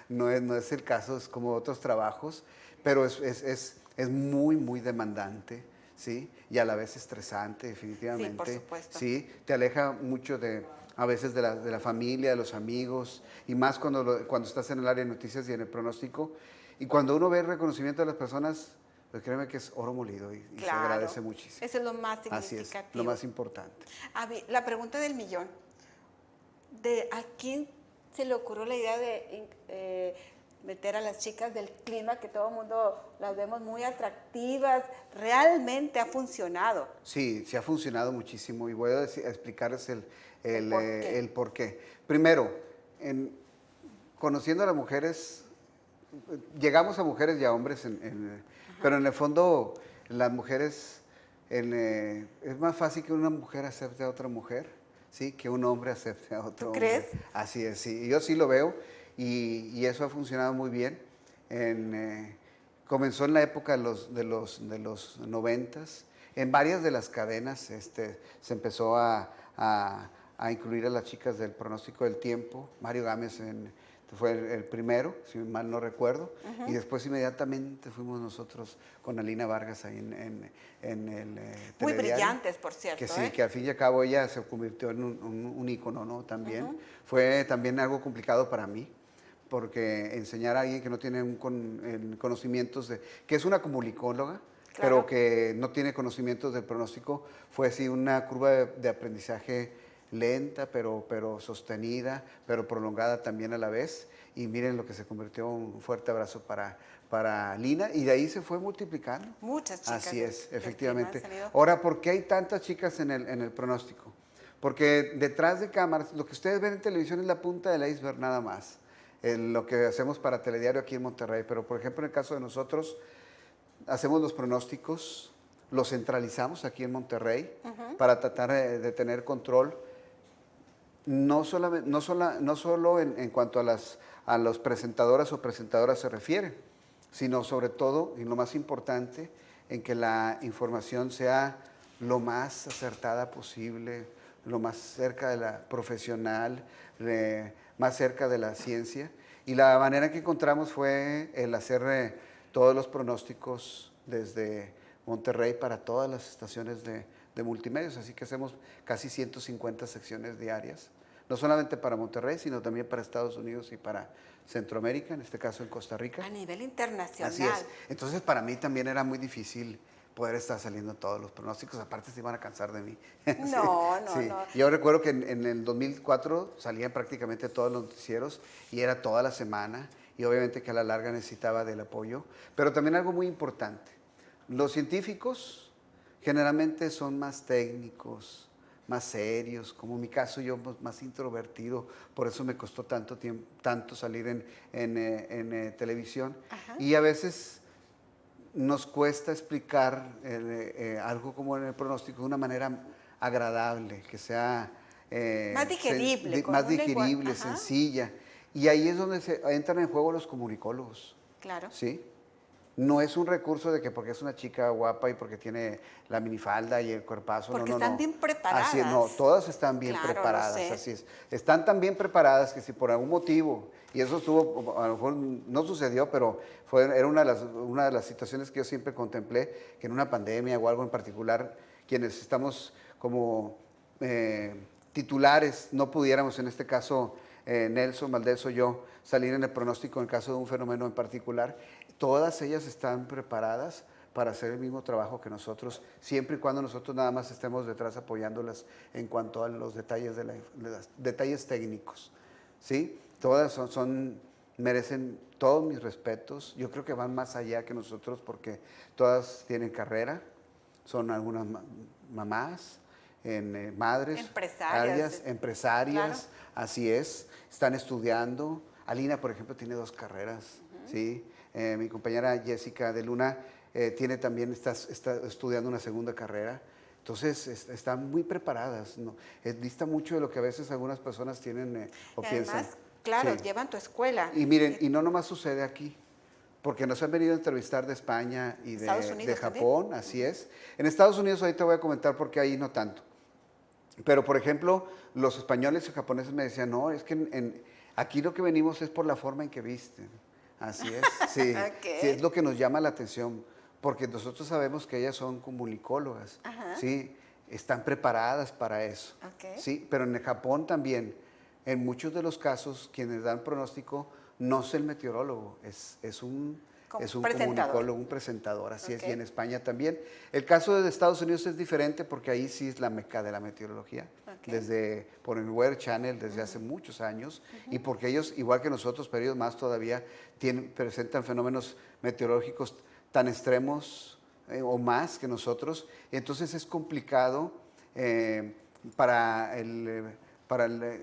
S1: No es el caso, es como otros trabajos, pero es muy, muy demandante, ¿sí? Y a la vez estresante, definitivamente.
S2: Sí, por supuesto.
S1: Sí, te aleja mucho a veces de la familia, de los amigos, y más cuando estás en el área de noticias y en el pronóstico. Y cuando uno ve el reconocimiento de las personas, pues créeme que es oro molido y se
S2: Claro.
S1: agradece muchísimo.
S2: Eso es lo más
S1: Así es,
S2: significativo.
S1: lo más importante.
S2: La pregunta del millón. ¿A quién se le ocurrió la idea de meter a las chicas del clima, que todo el mundo las vemos muy atractivas? ¿Realmente ha funcionado?
S1: Sí, sí ha funcionado muchísimo, y voy a explicarles
S2: ¿El por
S1: por qué. Primero, conociendo a las mujeres, llegamos a mujeres y a hombres, pero en el fondo las mujeres, es más fácil que una mujer acepte a otra mujer, ¿sí? Que un hombre acepte a otro hombre.
S2: crees?
S1: Así es, sí. Yo sí lo veo, y eso ha funcionado muy bien. Comenzó en la época de los 90s. En varias de las cadenas se empezó a incluir a las chicas del pronóstico del tiempo. Mario Gámez fue el primero, si mal no recuerdo, y después inmediatamente fuimos nosotros con Alina Vargas ahí en el
S2: Muy
S1: telediario.
S2: brillantes, por cierto.
S1: Que sí, que al fin y al cabo ella se convirtió en un ícono, ¿no? También. Fue también algo complicado para mí, porque enseñar a alguien que no tiene conocimientos que es una comunicóloga,
S2: Claro.
S1: pero que no tiene conocimientos del pronóstico, fue sí una curva de aprendizaje lenta, pero sostenida, pero prolongada también a la vez. Y miren lo que se convirtió, un fuerte abrazo para Lina, y de ahí se fue multiplicando.
S2: Muchas chicas
S1: Así es,
S2: del
S1: efectivamente.
S2: clima han salido.
S1: Ahora, ¿por qué hay tantas chicas en el pronóstico? Porque detrás de cámaras, lo que ustedes ven en televisión es la punta del iceberg nada más, lo que hacemos para Telediario aquí en Monterrey. Pero, por ejemplo, en el caso de nosotros, hacemos los pronósticos, los centralizamos aquí en Monterrey para tratar de tener control, no solo en cuanto a los presentadoras o presentadoras se refiere, sino sobre todo, y lo más importante, en que la información sea lo más acertada posible, lo más cerca de la profesional, más cerca de la ciencia. Y la manera que encontramos fue el hacer todos los pronósticos desde Monterrey para todas las estaciones de multimedios, así que hacemos casi 150 secciones diarias, no solamente para Monterrey, sino también para Estados Unidos y para Centroamérica, en este caso en Costa Rica.
S2: A nivel internacional.
S1: Así es. Entonces para mí también era muy difícil poder estar saliendo todos los pronósticos, aparte se iban a cansar de mí.
S2: No,
S1: Sí.
S2: no.
S1: Yo recuerdo que en el 2004 salían prácticamente todos los noticieros y era toda la semana y obviamente que a la larga necesitaba del apoyo, pero también algo muy importante, los científicos generalmente son más técnicos, más serios, como en mi caso yo más introvertido, por eso me costó tanto tiempo, tanto salir en televisión.
S2: Ajá.
S1: Y a veces nos cuesta explicar algo como en el pronóstico de una manera agradable, que sea
S2: Más digerible, con
S1: más
S2: un
S1: digerible,
S2: lenguaje. Ajá.
S1: sencilla. Y ahí es donde entran en juego los comunicólogos.
S2: Claro.
S1: ¿Sí? No es un recurso de que porque es una chica guapa y porque tiene la minifalda y el cuerpazo.
S2: Porque
S1: no,
S2: están
S1: no.
S2: bien preparadas.
S1: Así es, no, todas están bien
S2: Claro, lo
S1: preparadas,
S2: sé.
S1: así es. Están tan bien preparadas que si por algún motivo, y eso estuvo, a lo mejor no sucedió, pero era una de las situaciones que yo siempre contemplé, que en una pandemia o algo en particular, quienes estamos como titulares, no pudiéramos, en este caso, Nelson Valdés o yo, salir en el pronóstico en caso de un fenómeno en particular. Todas ellas están preparadas para hacer el mismo trabajo que nosotros, siempre y cuando nosotros nada más estemos detrás apoyándolas en cuanto a los detalles, los detalles técnicos. ¿Sí? Todas merecen todos mis respetos. Yo creo que van más allá que nosotros porque todas tienen carrera, son algunas mamás, madres,
S2: Empresarias.
S1: empresarias,
S2: Claro.
S1: así es, están estudiando. Alina, por ejemplo, tiene 2 carreras, ¿sí? Mi compañera Jessica de Luna también está estudiando una segunda carrera. Entonces, están muy preparadas, ¿no? Dista mucho de lo que a veces algunas personas tienen o
S2: Y
S1: piensan.
S2: además, claro,
S1: Sí.
S2: llevan tu escuela.
S1: Y miren, y no nomás sucede aquí, porque nos han venido a entrevistar de España y
S2: Estados
S1: de
S2: Unidos
S1: Japón, así es. En Estados Unidos ahorita voy a comentar porque ahí no tanto. Pero, por ejemplo, los españoles y japoneses me decían, no, es que aquí lo que venimos es por la forma en que visten. Así es, sí.
S2: Ok.
S1: Sí, es lo que nos llama la atención, porque nosotros sabemos que ellas son comunicólogas,
S2: Ajá.
S1: ¿sí? Están preparadas para eso,
S2: Ok.
S1: ¿sí? Pero en el Japón también, en muchos de los casos, quienes dan pronóstico no es el meteorólogo, es un
S2: Presentador.
S1: comunicólogo, un presentador, así es,
S2: Ok.
S1: y en España también. El caso de Estados Unidos es diferente porque ahí sí es la meca de la meteorología,
S2: Ok.
S1: por el Weather Channel desde hace muchos años, y porque ellos, igual que nosotros, pero ellos más todavía, presentan fenómenos meteorológicos tan extremos o más que nosotros, entonces es complicado en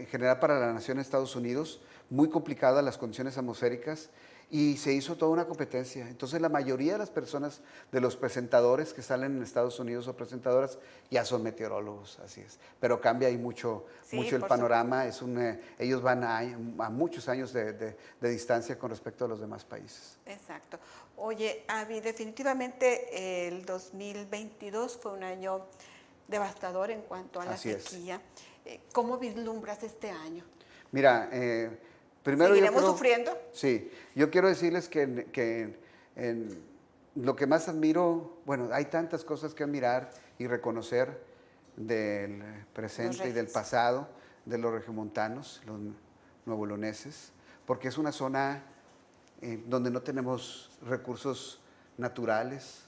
S1: general para la nación de Estados Unidos, muy complicadas las condiciones atmosféricas, y se hizo toda una competencia. Entonces la mayoría de las personas, de los presentadores que salen en Estados Unidos o presentadoras, ya son meteorólogos, así es. Pero cambia ahí mucho,
S2: Sí,
S1: mucho el
S2: por
S1: panorama. Ellos van a muchos años de distancia con respecto a los demás países.
S2: Exacto. Oye, Avi, definitivamente el 2022 fue un año devastador en cuanto a la
S1: Así es.
S2: sequía. ¿Cómo vislumbras este año?
S1: Mira, primero
S2: ¿Seguiremos sufriendo?
S1: Sí, yo quiero decirles que lo que más admiro, bueno, hay tantas cosas que admirar y reconocer del presente y del
S2: regios.
S1: pasado de los regiomontanos, los nuevo-leoneses, porque es una zona donde no tenemos recursos naturales,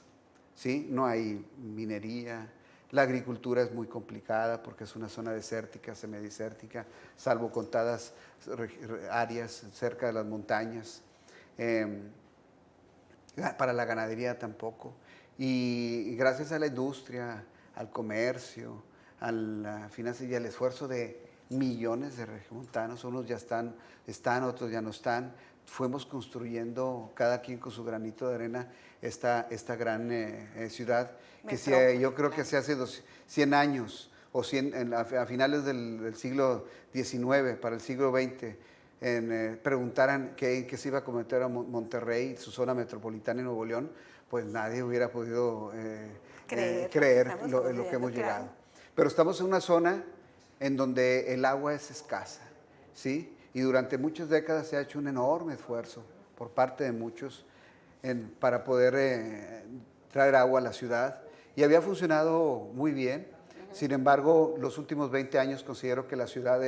S1: ¿sí? No hay minería, la agricultura es muy complicada porque es una zona desértica, semidesértica, salvo contadas áreas cerca de las montañas. Para la ganadería tampoco. Y gracias a la industria, al comercio, a la finanza y al esfuerzo de millones de regiomontanos, unos ya están, otros ya no están, fuimos construyendo cada quien con su granito de arena esta gran ciudad que yo creo que se hace 100 años o 100, a finales del siglo XIX para el siglo XX preguntaran qué se iba a cometer a Monterrey, su zona metropolitana en Nuevo León, pues nadie hubiera podido creer lo que hemos llegado. Pero estamos en una zona en donde el agua es escasa, ¿sí? Y durante muchas décadas se ha hecho un enorme esfuerzo por parte de muchos para poder traer agua a la ciudad. Y había funcionado muy bien. Sin embargo, los últimos 20 años considero que la ciudad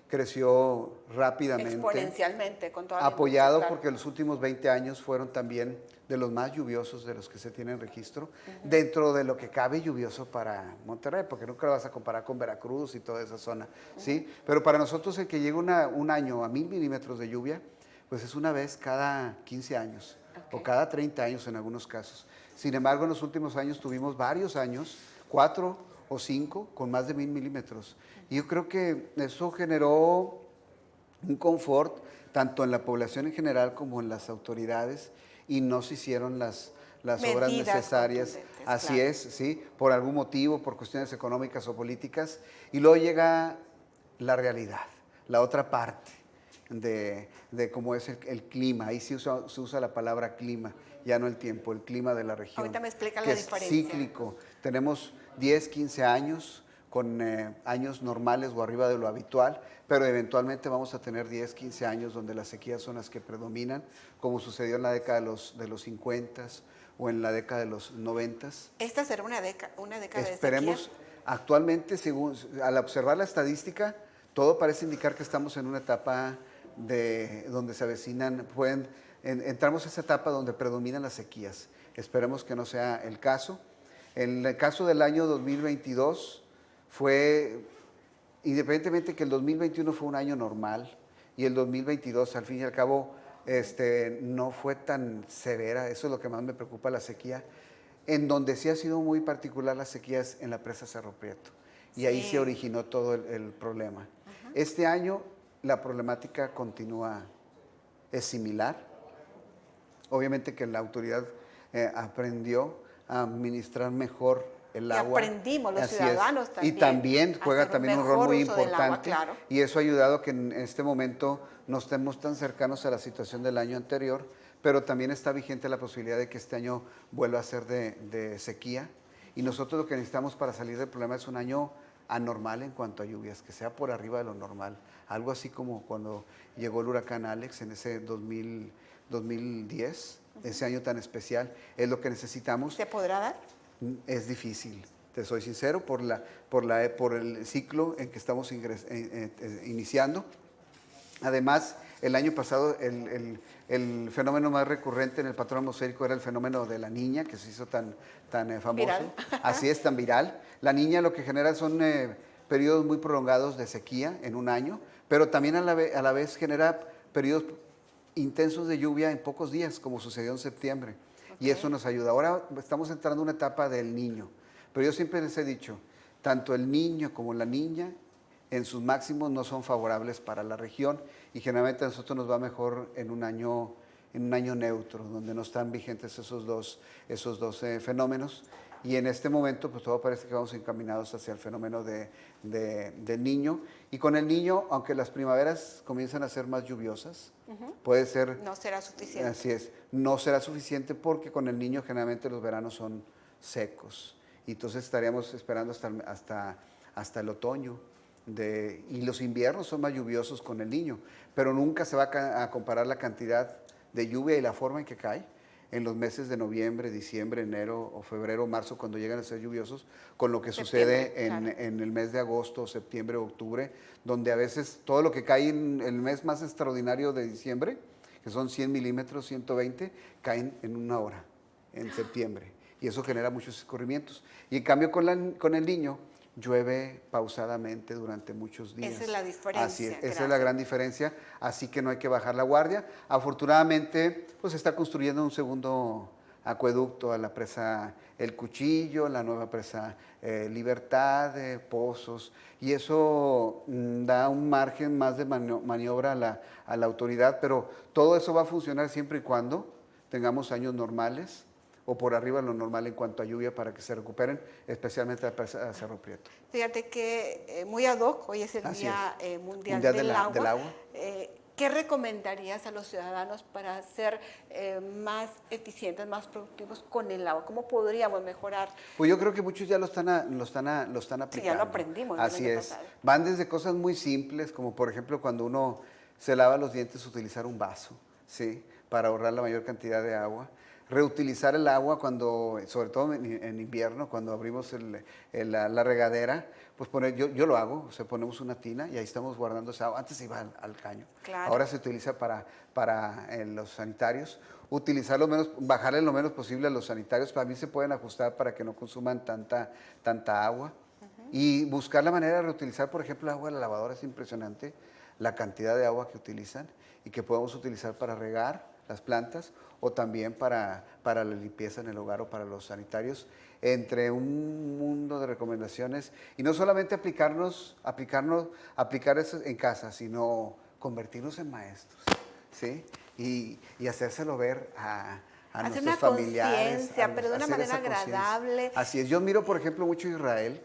S1: creció rápidamente.
S2: Exponencialmente, con toda la
S1: apoyado
S2: industria, claro.
S1: porque los últimos 20 años fueron también de los más lluviosos de los que se tienen registro, dentro de lo que cabe lluvioso para Monterrey, porque nunca lo vas a comparar con Veracruz y toda esa zona, ¿sí? Pero para nosotros el que llega un año a 1000 milímetros de lluvia, pues es una vez cada 15 años, o cada 30 años en algunos casos. Sin embargo, en los últimos años tuvimos varios años, 4 o 5, con más de 1000 milímetros. Y yo creo que eso generó un confort tanto en la población en general como en las autoridades, y no se hicieron las obras necesarias. Así
S2: claro.
S1: es, ¿sí? Por algún motivo, por cuestiones económicas o políticas. Y luego llega la realidad, la otra parte de cómo es el clima. Ahí sí se usa la palabra clima, ya no el tiempo, el clima de la región.
S2: Ahorita me explica
S1: que
S2: la
S1: es
S2: diferencia.
S1: cíclico. Tenemos 10, 15 años con años normales o arriba de lo habitual, pero eventualmente vamos a tener 10, 15 años donde las sequías son las que predominan, como sucedió en la década de los 50 o en la década de los 90.
S2: Esta será una década
S1: Esperemos,
S2: de sequía.
S1: actualmente, al observar la estadística, todo parece indicar que estamos en una etapa donde se avecinan, entramos a esa etapa donde predominan las sequías. Esperemos que no sea el caso. En el caso del año 2022 fue, independientemente que el 2021 fue un año normal y el 2022 al fin y al cabo no fue tan severa, eso es lo que más me preocupa, la sequía, en donde sí ha sido muy particular las sequías en la presa Cerro Prieto, y ahí se originó todo el problema. Este año la problemática continúa, es similar. Obviamente que la autoridad aprendió a administrar mejor el agua.
S2: Y aprendimos los
S1: Así
S2: ciudadanos
S1: es.
S2: también.
S1: Y también juega también un rol muy
S2: uso del agua,
S1: importante.
S2: claro.
S1: Y eso ha ayudado a que en este momento no estemos tan cercanos a la situación del año anterior, pero también está vigente la posibilidad de que este año vuelva a ser de sequía. Y nosotros lo que necesitamos para salir del problema es un año anormal en cuanto a lluvias, que sea por arriba de lo normal. Algo así como cuando llegó el huracán Alex en ese 2010, ese año tan especial, es lo que necesitamos.
S2: ¿Se podrá dar?
S1: Es difícil, te soy sincero, por el ciclo en que estamos iniciando. Además, el año pasado el fenómeno más recurrente en el patrón atmosférico era el fenómeno de la Niña, que se hizo tan famoso.
S2: Viral.
S1: Así es, tan viral. La Niña lo que genera son periodos muy prolongados de sequía en un año, pero también a la vez genera periodos intensos de lluvia en pocos días, como sucedió en septiembre. Y eso nos ayuda. Ahora estamos entrando en una etapa del Niño, pero yo siempre les he dicho, tanto el niño como la niña en sus máximos no son favorables para la región, y generalmente a nosotros nos va mejor en un año neutro, donde no están vigentes esos dos fenómenos. Y en este momento, pues todo parece que vamos encaminados hacia el fenómeno del Niño. Y con el Niño, aunque las primaveras comienzan a ser más lluviosas, puede ser...
S2: No será suficiente.
S1: Así es, no será suficiente porque con el Niño generalmente los veranos son secos. Y entonces estaríamos esperando hasta el otoño. Y los inviernos son más lluviosos con el Niño, pero nunca se va a comparar la cantidad de lluvia y la forma en que cae en los meses de noviembre, diciembre, enero o febrero, marzo, cuando llegan a ser lluviosos, con lo que sucede en el mes de agosto, septiembre, octubre, donde a veces todo lo que cae en el mes más extraordinario de diciembre, que son 100 milímetros, 120, caen en una hora, en septiembre. Y eso genera muchos escurrimientos. Y en cambio con el Niño, llueve pausadamente durante muchos días.
S2: Esa es la diferencia.
S1: Así es, esa es la gran diferencia, así que no hay que bajar la guardia. Afortunadamente, pues se está construyendo un segundo Acueducto a la presa El Cuchillo, la nueva presa Libertad, Pozos, y eso da un margen más de maniobra a la autoridad, pero todo eso va a funcionar siempre y cuando tengamos años normales o por arriba de lo normal en cuanto a lluvia para que se recuperen, especialmente la presa Cerro Prieto.
S2: Fíjate que muy ad hoc, hoy es el
S1: Así
S2: Día
S1: es.
S2: Mundial
S1: Mundial
S2: del Agua.
S1: del Agua.
S2: ¿Qué recomendarías a los ciudadanos para ser más eficientes, más productivos con el agua? ¿Cómo podríamos mejorar?
S1: Pues yo creo que muchos ya lo están aplicando.
S2: Sí, ya lo aprendimos el
S1: Así
S2: año
S1: es.
S2: pasado.
S1: Van desde cosas muy simples, como por ejemplo cuando uno se lava los dientes, utilizar un vaso, ¿sí? Para ahorrar la mayor cantidad de agua. Reutilizar el agua cuando, sobre todo en invierno, cuando abrimos la regadera, pues yo lo hago, o sea, ponemos una tina y ahí estamos guardando esa agua. Antes se iba al caño.
S2: Claro.
S1: Ahora se utiliza para los sanitarios. Utilizar bajarle lo menos posible a los sanitarios. Para mí se pueden ajustar para que no consuman tanta agua. Y buscar la manera de reutilizar, por ejemplo, el agua de la lavadora. Es impresionante la cantidad de agua que utilizan y que podemos utilizar para regar las plantas o también para la limpieza en el hogar o para los sanitarios, entre un mundo de recomendaciones. Y no solamente aplicar eso en casa, sino convertirnos en maestros, ¿sí? Y hacérselo ver a
S2: Hacer
S1: nuestros
S2: una
S1: familiares.
S2: conciencia, pero de una
S1: hacer
S2: manera
S1: esa conciencia.
S2: agradable.
S1: Así es. Yo miro, por ejemplo, mucho Israel,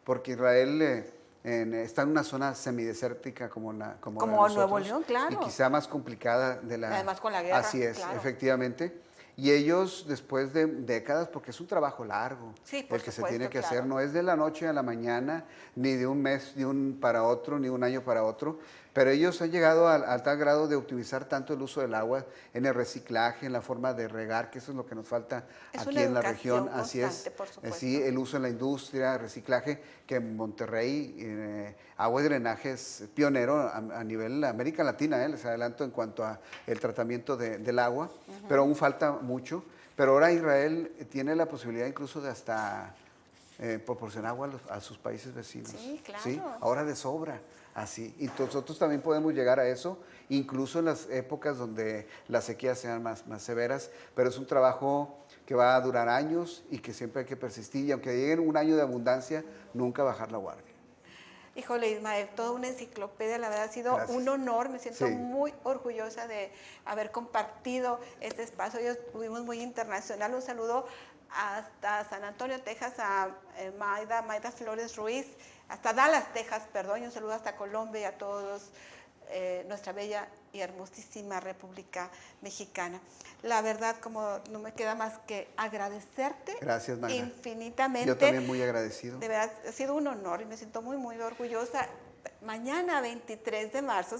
S1: porque Israel está en una zona semidesértica como la de nosotros,
S2: Nuevo León, claro.
S1: y quizá más complicada
S2: Además con la guerra,
S1: Así es,
S2: claro.
S1: efectivamente. Y ellos, después de décadas, porque es un trabajo largo,
S2: Sí, por
S1: el que se
S2: supuesto,
S1: tiene que
S2: claro.
S1: hacer, no es de la noche a la mañana, ni de un mes para otro, ni un año para otro, pero ellos han llegado al tal grado de optimizar tanto el uso del agua en el reciclaje, en la forma de regar, que eso es lo que nos falta
S2: Es
S1: aquí
S2: una
S1: en la
S2: educación
S1: región. Así es.
S2: constante, por supuesto.
S1: Sí, el uso en la industria, reciclaje, que en Monterrey, agua y drenaje es pionero a nivel América Latina, les adelanto en cuanto a el tratamiento del agua, pero aún falta mucho. Pero ahora Israel tiene la posibilidad incluso de hasta proporcionar agua a sus países vecinos.
S2: Sí, claro.
S1: ¿Sí? Ahora de sobra, así. Y nosotros también podemos llegar a eso, incluso en las épocas donde las sequías sean más severas, pero es un trabajo que va a durar años y que siempre hay que persistir, y aunque llegue un año de abundancia, nunca bajar la guardia.
S2: Híjole, Ismael, toda una enciclopedia, la verdad ha sido
S1: Gracias.
S2: un honor, me siento
S1: Sí.
S2: muy orgullosa de haber compartido este espacio. Hoy estuvimos muy internacional. Un saludo hasta San Antonio, Texas, a Maida Flores Ruiz, hasta Dallas, Texas, perdón, y un saludo hasta Colombia y a todos nuestra bella y hermosísima República Mexicana. La verdad, como no me queda más que agradecerte.
S1: Gracias, Magda.
S2: Infinitamente.
S1: Yo también muy agradecido.
S2: De verdad, ha sido un honor y me siento muy, muy orgullosa. Mañana, 23 de marzo,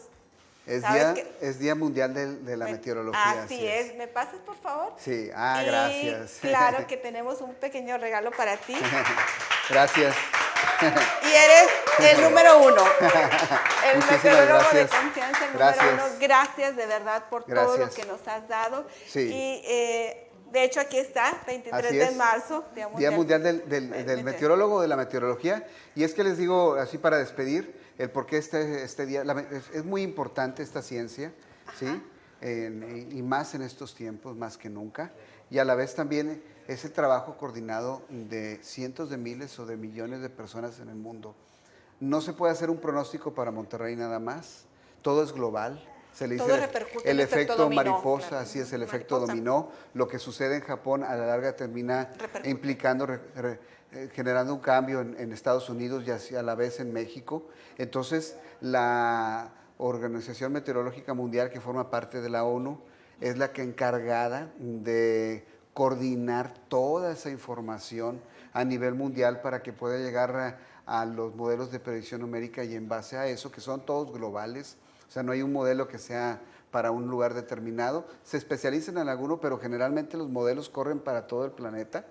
S1: Es Día Mundial de la Meteorología.
S2: Así es. ¿Me pasas, por favor?
S1: Sí,
S2: Y
S1: gracias.
S2: claro que tenemos un pequeño regalo para ti.
S1: Gracias.
S2: Y eres el número uno. El
S1: Muchísimas
S2: meteorólogo de
S1: gracias.
S2: confianza, el
S1: Gracias.
S2: número uno. Gracias de verdad por todo lo
S1: Gracias.
S2: que nos has dado.
S1: Sí.
S2: Y de hecho aquí está, 23
S1: Así
S2: de
S1: es.
S2: marzo.
S1: Día Mundial del Meteorólogo, de la Meteorología. Y es que les digo, así para despedir, el por qué este día, es muy importante esta ciencia, ¿sí? Y más en estos tiempos, más que nunca. Y a la vez también es el trabajo coordinado de cientos de miles o de millones de personas en el mundo. No se puede hacer un pronóstico para Monterrey nada más, todo es global. Se le dice
S2: Todo repercute en
S1: el efecto
S2: dominó,
S1: mariposa,
S2: claro.
S1: así es, el efecto
S2: Mariposa.
S1: dominó. Lo que sucede en Japón a la larga termina
S2: Repercute.
S1: implicando, generando un cambio en Estados Unidos y así a la vez en México. Entonces, la Organización Meteorológica Mundial, que forma parte de la ONU, es la que encargada de coordinar toda esa información a nivel mundial para que pueda llegar a los modelos de predicción numérica, y en base a eso, que son todos globales, o sea, no hay un modelo que sea para un lugar determinado, se especializan en alguno, pero generalmente los modelos corren para todo el planeta.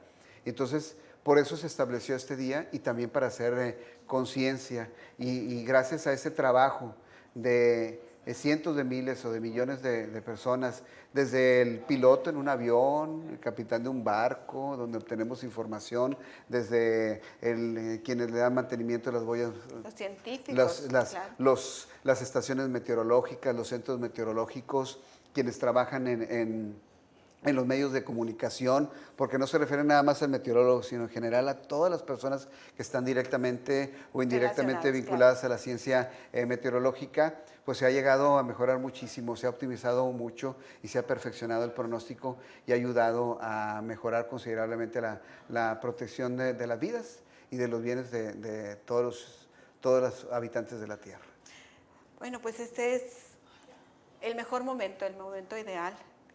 S1: Entonces, por eso se estableció este día, y también para hacer conciencia, y gracias a ese trabajo de cientos de miles o de millones de personas, desde el piloto en un avión, el capitán de un barco, donde obtenemos información, desde quienes le dan mantenimiento a las boyas,
S2: Los científicos, claro.
S1: las estaciones meteorológicas, los centros meteorológicos, quienes trabajan en en los medios de comunicación, porque no se refiere nada más al meteorólogo, sino en general a todas las personas que están directamente o indirectamente vinculadas a la ciencia meteorológica, pues se ha llegado a mejorar muchísimo, se ha optimizado mucho y se ha perfeccionado el pronóstico y ha ayudado a mejorar considerablemente la protección de las vidas y de los bienes de todos los habitantes de la Tierra.
S2: Bueno, pues este es el mejor momento, el momento ideal,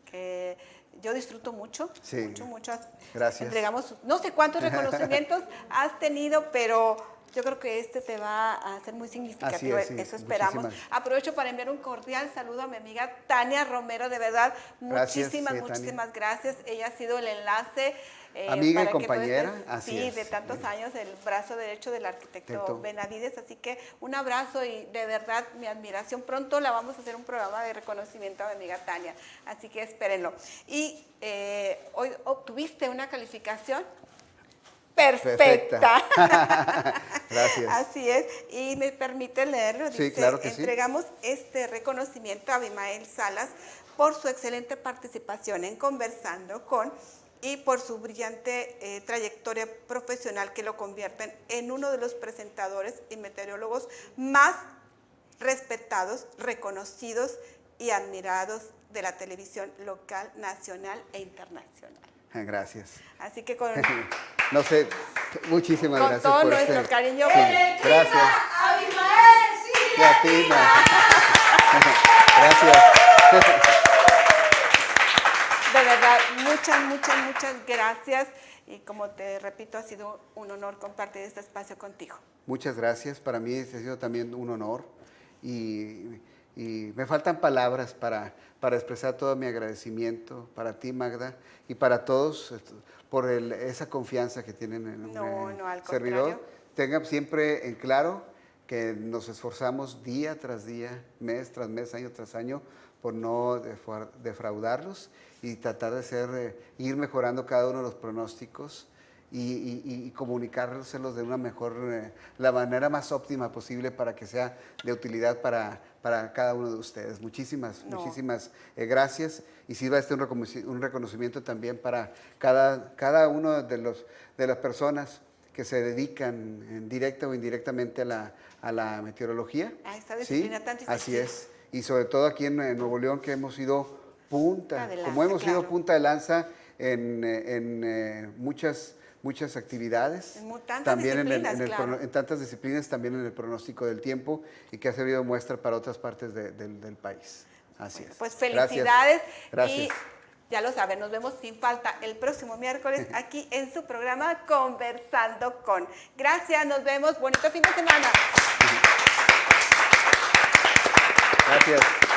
S2: que yo disfruto mucho,
S1: Sí.
S2: mucho.
S1: Gracias.
S2: Entregamos, no sé cuántos reconocimientos has tenido, pero yo creo que este te va a ser muy significativo.
S1: Así es, sí.
S2: Eso esperamos.
S1: Muchísimas.
S2: Aprovecho para enviar un cordial saludo a mi amiga Tania Romero, de verdad,
S1: Gracias,
S2: muchísimas gracias. Ella ha sido el enlace.
S1: Amiga y
S2: para que
S1: compañera,
S2: tú estés,
S1: así
S2: sí,
S1: es.
S2: de tantos años, el brazo derecho del arquitecto Benavides, así que un abrazo y de verdad mi admiración. Pronto la vamos a hacer un programa de reconocimiento a mi amiga Tania, así que espérenlo. Y hoy obtuviste una calificación perfecta.
S1: Gracias.
S2: Así es, y me permite leerlo.
S1: Sí,
S2: Dice,
S1: claro que sí.
S2: entregamos este reconocimiento a Abimael Salas por su excelente participación en Conversando con y por su brillante trayectoria profesional que lo convierten en uno de los presentadores y meteorólogos más respetados, reconocidos y admirados de la televisión local, nacional e internacional.
S1: Gracias.
S2: Así que con
S1: No sé, muchísimas
S2: con
S1: gracias
S2: todo
S1: por
S2: nuestro
S1: este.
S2: cariño.
S1: Sí, gracias.
S3: Abimael, sí.
S1: Y a ti, Gracias.
S2: De verdad, muchas gracias. Y como te repito, ha sido un honor compartir este espacio contigo.
S1: Muchas gracias. Para mí ha sido también un honor y me faltan palabras para expresar todo mi agradecimiento para ti, Magda, y para todos por esa confianza que tienen en un
S2: al
S1: servidor.
S2: contrario.
S1: Tengan siempre en claro que nos esforzamos día tras día, mes tras mes, año tras año, por no defraudarlos y tratar de ir mejorando cada uno de los pronósticos y comunicárselos de una mejor, la manera más óptima posible para que sea de utilidad para cada uno de ustedes. Muchísimas gracias y sirva un reconocimiento también para cada uno de las personas que se dedican directa o indirectamente a la meteorología.
S2: A esta disciplina tan difícil.
S1: Así es. Y sobre todo aquí en Nuevo León, que hemos sido punta,
S2: de lanza,
S1: como hemos sido
S2: claro.
S1: punta de lanza en muchas actividades.
S2: En tantas
S1: también
S2: disciplinas, claro.
S1: en tantas disciplinas, también en el pronóstico del tiempo y que ha servido de muestra para otras partes del país. Así es.
S2: Pues felicidades.
S1: Gracias.
S2: Y ya lo saben, nos vemos sin falta el próximo miércoles aquí en su programa Conversando con. Gracias, nos vemos. Bonito fin de semana.
S1: Gracias.